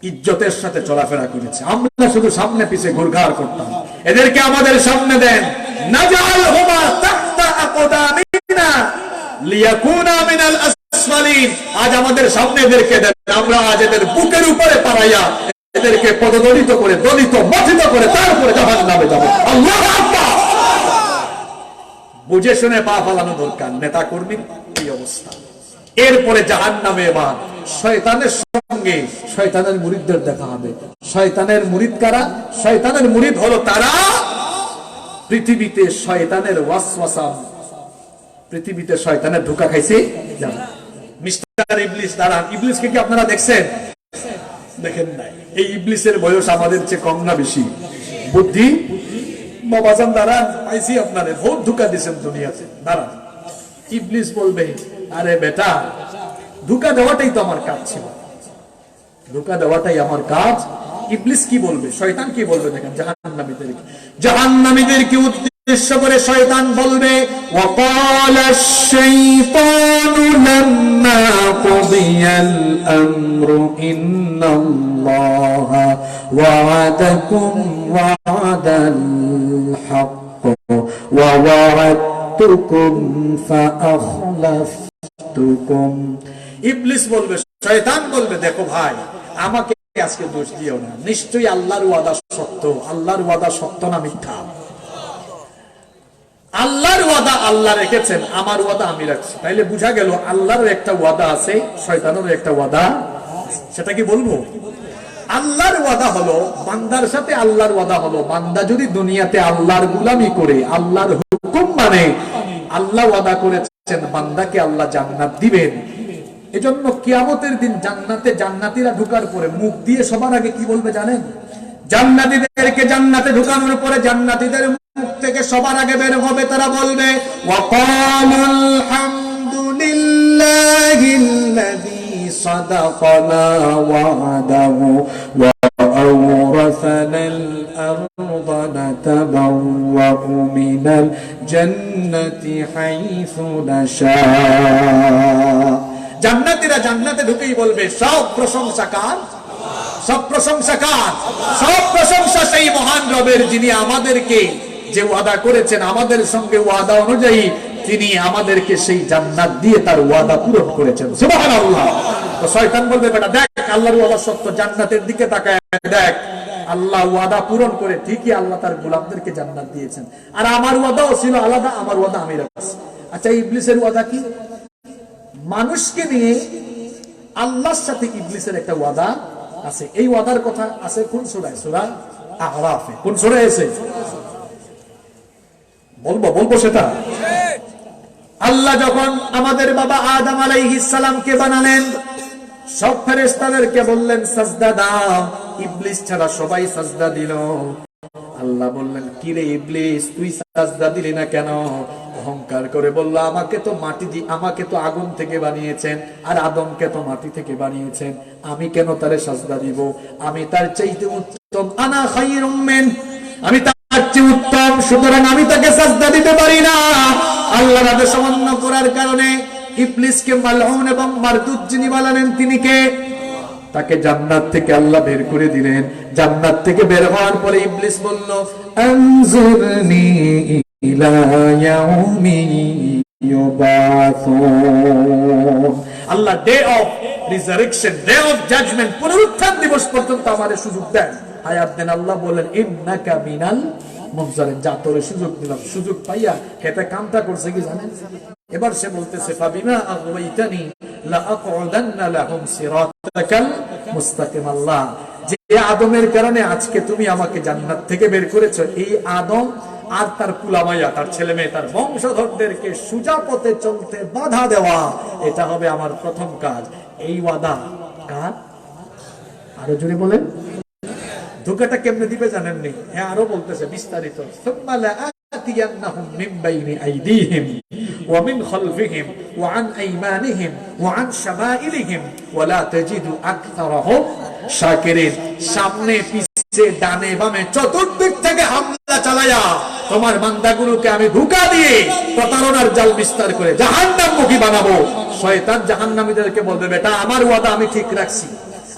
ইজ্জতের সাথে চলাফেরা করেছে, আমরা শুধু সামনে পিছে ঘুরঘার করতাম। এদেরকে আমাদের সামনে দেন। নাজআলহুমা তাহতা আকদামিনা লিয়াকুনা মিনাল আসফালিন, আজ আমাদের সামনে এদেরকে দেন, আমরা আজ এদের বুকের উপরে পাড়াইয়া এদেরকে পদদলিত করে, দলিত, মথিত করে তারপরে জাহান্নামে যাব। আল্লাহু আকবার। বুঝে শুনে পা ফালানো দরকার। নেতা কর্মীর এই অবস্থা। এরপরে জাহান্নামে এবার শয়তানের সঙ্গে শয়তানের মুরিদদের দেখা হবে। শয়তানের মুরিদ কারা? শয়তানের মুরিদ হলো তারা পৃথিবীতে শয়তানের ওয়াসওয়াসা, পৃথিবীতে শয়তানের ধোঁকা খাইছে। মিস্টার ইবলিস দাঁড়ান। ইবলিসকে কি আপনারা দেখছেন? দেখেন নাই। এই ইবলিসের বয়স আমাদের চেয়ে কম না বেশি? বুদ্ধি বাবাজান দাঁড়ান, পাইছি আপনারে, বহুত ধোঁকা দিচ্ছেন দুনিয়াতে, দাঁড়ান। ইবলিস বলবে আরে বেটা, ধোঁকা দেওয়াটাই তো আমার কাজ ছিল, ধোঁকা দেওয়াটাই আমার কাজ। ইবলিস কি বলবে? শয়তান কি বলবে? দেখেন জাহান্নামীদেরকে, জাহান্নামীদেরকে উদ্দেশ্য করে শয়তান বলবে ওয়াকালা আশ-শাইতানু লাম্মা কুদিয়াল আমরু ইন্নাল্লাহা ওয়া'আদাকুম ওয়া'দাল হক্ক ওয়া ওয়া'আদতুকুম ফাআখলাফতুকুম। ইবলিস বলবে, শয়তান বলবে দেখো ভাই, আমাকে আজকে দোষ দিও না, নিশ্চয়ই আল্লাহর ওয়াদা সত্য। আল্লাহর ওয়াদা সত্য না মিথ্যা? আল্লাহর ওয়াদা আল্লাহ রেখেছেন, আমার ওয়াদা আমি রাখছি। তাইলে বুঝা গেল আল্লাহর একটা ওয়াদা আছে, শয়তানেরও একটা ওয়াদা। সেটা কি বলবো? আল্লাহর ওয়াদা হলো বান্দার সাথে, আল্লাহর ওয়াদা হলো বান্দা যদি দুনিয়াতে আল্লাহর গোলামি করে, আল্লাহর হুকুম মানে, আল্লাহ ওয়াদা করেছেন বান্দাকে আল্লাহ জান্নাত দিবেন। এজন্য কিয়ামতের দিন জান্নাতে জান্নাতীরা ঢোকার পরে মুখ দিয়ে সবার আগে কি বলবে জানেন? জান্নাতীদেরকে জান্নাতে ঢোকানোর পরে জান্নাতীদের মুখ থেকে সবার আগে বের হবে, তারা বলবে ওয়াকালুল হামদুলিল্লাহিল্লাযী সাদাকানা ওয়াদাহু ওয়া আওরাসানাল আরদা নাতাবাওয়াউ মিনাল জান্নাতি হাইসু নাশা। জান্নাতীরা জান্নাতে ঢুকেই বলবে সব প্রশংসা কার? সব প্রশংসা কার? সব প্রশংসা সেই মহান রবের, যিনি আমাদেরকে যে ওয়াদা করেছেন, আমাদের সঙ্গে ওয়াদা অনুযায়ী তিনি আমাদেরকে সেই জান্নাত দিয়ে তার ওয়াদা পূরণ করেছেন। সুবহানাল্লাহ। তো শয়তান বলবে বেটা দেখ আল্লাহর ওয়াদা সত্য, জান্নাতের দিকে তাকায় দেখ, আল্লাহ ওয়াদা পূরণ করে ঠিকই আল্লাহ তার গোলামদেরকে জান্নাত দিয়েছেন। আর আমার ওয়াদাও ছিল আলাদা, আমার ওয়াদা আমি রাখছি। আচ্ছা ইবলিসের ওয়াদা কি? মানুষকে নিয়ে আল্লাহর সাথে ইবলিসের একটা ওয়াদা আছে। এই ওয়াদার কথা আছে কোন সূরায়? সূরা আরাফে। কোন সূরায় আছে? বলবো সেটা। আল্লাহ যখন আমাদের বাবা আদম আলাইহিস সালামকে বানালেন, সব ফেরেশতাদেরকে বললেন সাজদা দাও, ইবলিস ছাড়া সবাই সাজদা দিল। আল্লাহ বললেন কি রে ইবলিস, তুই সাজদা দিলি না কেন? অহংকার করে বলল আমাকে তো মাটি দিয়ে, আমাকে তো আগুন থেকে বানিয়েছেন, আর আদমকে তো মাটি থেকে বানিয়েছেন, আমি কেন তারে সাজদা দিব? আমি তার চাইতে উত্তম, আনা খায়রুম মিন, আমি তার চেয়ে উত্তম, সুতরাং আমি তাকে সাজদা দিতে পারি না। আল্লাহর আদেশ অমান্য করার কারণে ইবলিসকে মালউন এবং মারদুদ যিনি বানালেন তিনি কে? তাকে জান্নাত থেকে আল্লাহ বের করে দিলেন। জান্নাত থেকে বের হওয়ার পরে ইবলিস বলল আনজিরনি ইলা ইয়াউমি ইউবাসুন, আল্লাহ day of resurrection, day of judgement, পুনরুত্থান দিবস পর্যন্ত আমারে সুযোগ দেন, হায়াত দেন। আল্লাহ বলেন ইন্নাকা মিনাল মুনজারিন, যা তোরে সুযোগ দিলাম। সুযোগ পাইয়া খেতে কামটা করছে কি জানেন? এবার সে বলতেছে ফাবিমা আগওয়াইতানি লা আকউদান্না লাহুম সিরাতাকাল মুস্তাকিম। আল্লাহ যে আদমের কারণে আজকে তুমি আমাকে জান্নাত থেকে বের করেছো, এই আদম আর তার কুলামাইয়া, তার ছেলে মেয়ে, তার বংশধরদেরকে সোজা পথে চলতে বাধা দেওয়া, এটা হবে আমার প্রথম কাজ। এই ওয়াদা কার? আরো জোরে বলেন। ধোকাটা কেমনে দিবে জানেননি? হ্যাঁ আরো বলতেছে বিস্তারিত, সুম্মা লাআতিয়ান্নাহুম মিন বাইনি আইদিহিম ওয়া মিন খালফিহিম ওয়া আন আইমানিহিম ওয়া আন শামাইলিহিম ওয়া লা তাজিদু আকতারাহুম শাকিরিন। সামনে পিছে ডানে বামে চতুর্দিক থেকে হামলা চালায়া তোমার বান্দাগুলোকে আমি ধোঁকা দিয়ে প্রতারণার জাল বিস্তার করে জাহান্নামমুখী বানাবো। শয়তান জাহান্নামীদেরকে বলবে বেটা আমার ওয়াদা আমি ঠিক রাখছি,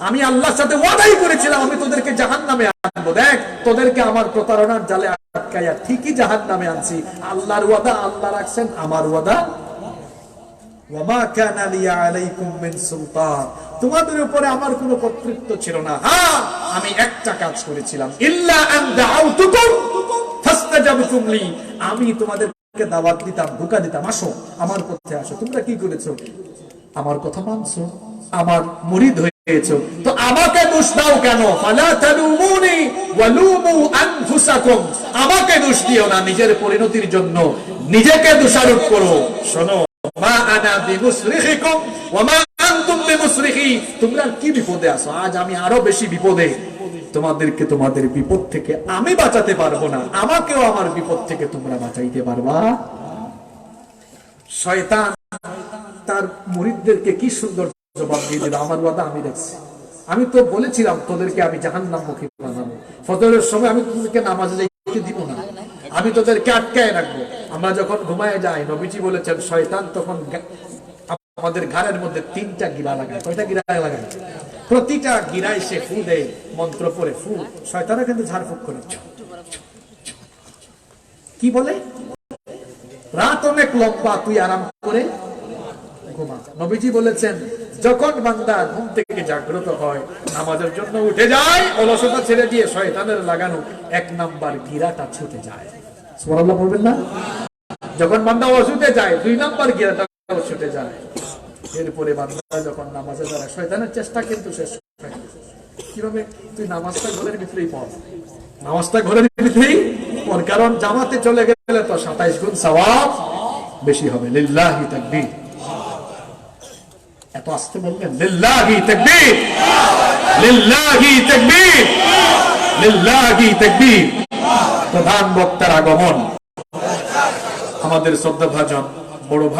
আমি আল্লাহর সাথে ওয়াদাই করেছিলাম আমি তোদেরকে জাহান্নামে আনবো, দেখ তোদেরকে আমার প্রতারণার জালে আটকায়া ঠিকই জাহান্নামে আনছি। আল্লাহর ওয়াদা আল্লাহ রাখছেন, আমার ওয়াদা ওয়ামা কানা লিয়া আলাইকুম মিন সুলতান, তোমাদের উপরে আমার কোনো কর্তৃত্ব ছিল না। হ্যাঁ আমি একটা কাজ করেছিলাম, ইল্লা আন দাআউতুকুম ফাস্তাজাবতুম লি, আমি তোমাদেরকে দাওয়াত দিতাম, ধোঁকা দিতাম, আসো আমার পথে আসো। তোমরা কি করেছো? আমার কথা মানছো, আমার মুরিদ হয়েছো, তো আমাকে দোষ দাও কেন? ফালা তালুমুনি ওয়ালুমু আনফুসাকুম, আমাকে দোষ দিও না, নিজের পরিণতির জন্য নিজেকে দোষারোপ করো। শোনো মা আনা বিমুসরিখিকুম ওয়া মা আনতুম বিমুসরিখি, তোমরা কি বিপদে আছো? আজ আমি আরো বেশি বিপদে। তোমাদেরকে তোমাদের বিপদ থেকে আমি বাঁচাতে পারবো না, আমাকেও আমার বিপদ থেকে তোমরা বাঁচাইতে পারবা? শয়তান তার মুরিদদেরকে কি সুন্দর জবাব দিয়ে দিল, আমার ওয়াদা আমি দেখছি, আমি তো বলেছিলাম তোদেরকে আমি জাহান্নামমুখী বানাবো, ফজরের সময় আমি তোদেরকে নামাজে যাইতে দিব না, আমি তোদেরকে আটকায় রাখবো। আমরা যখন ঘুমায় যাই, নবীজি বলেছেন শয়তান তখন আমাদের ঘাড়ের মধ্যে 3টা গিরা লাগায়। কয়টা গিরা লাগায়? প্রতিটা গিরায় সে ফু দেয়, মন্ত্র পড়ে ফু। শয়তানও কিন্তু ঝাড়ফুঁক করে, কি বলে রাত অনেক লম্বা, তুই আরাম করে ঘুমা। নবীজি বলেছেন যখন বান্দা ঘুম থেকে জাগ্রত হয়, নামাজের জন্য উঠে যায়, অলসতা ছেড়ে দিয়ে শয়তানের লাগানো 1 নাম্বার গিরাটা ছুটে যায়। সুবহানাল্লাহ বলবেন না? যখন বান্দা ওযুতে যায় 2 নাম্বার গিয়ারটাও ছুটে যায়। এরপরে বান্দা যখন নামাজে দাঁড়ায়, শয়তানের চেষ্টা কিন্তু শেষ হয় না। কিভাবে? তুই নামাজটা ঘরের ভিতরেই পড়, নামাজটা ঘরের ভিতরেই পড়, কারণ জামাতে চলে গেলে তো 27 গুণ সওয়াব বেশি হবে। লিল্লাহি তাকবীর। এত আস্তে বলবেন, লিল্লাহি তাকবীর, লিল্লাহি তাকবীর, লিল্লাহি তাকবীর। প্রধান বক্তার আগমন, আমাদের শ্রদ্ধাভাজন বড় ভাই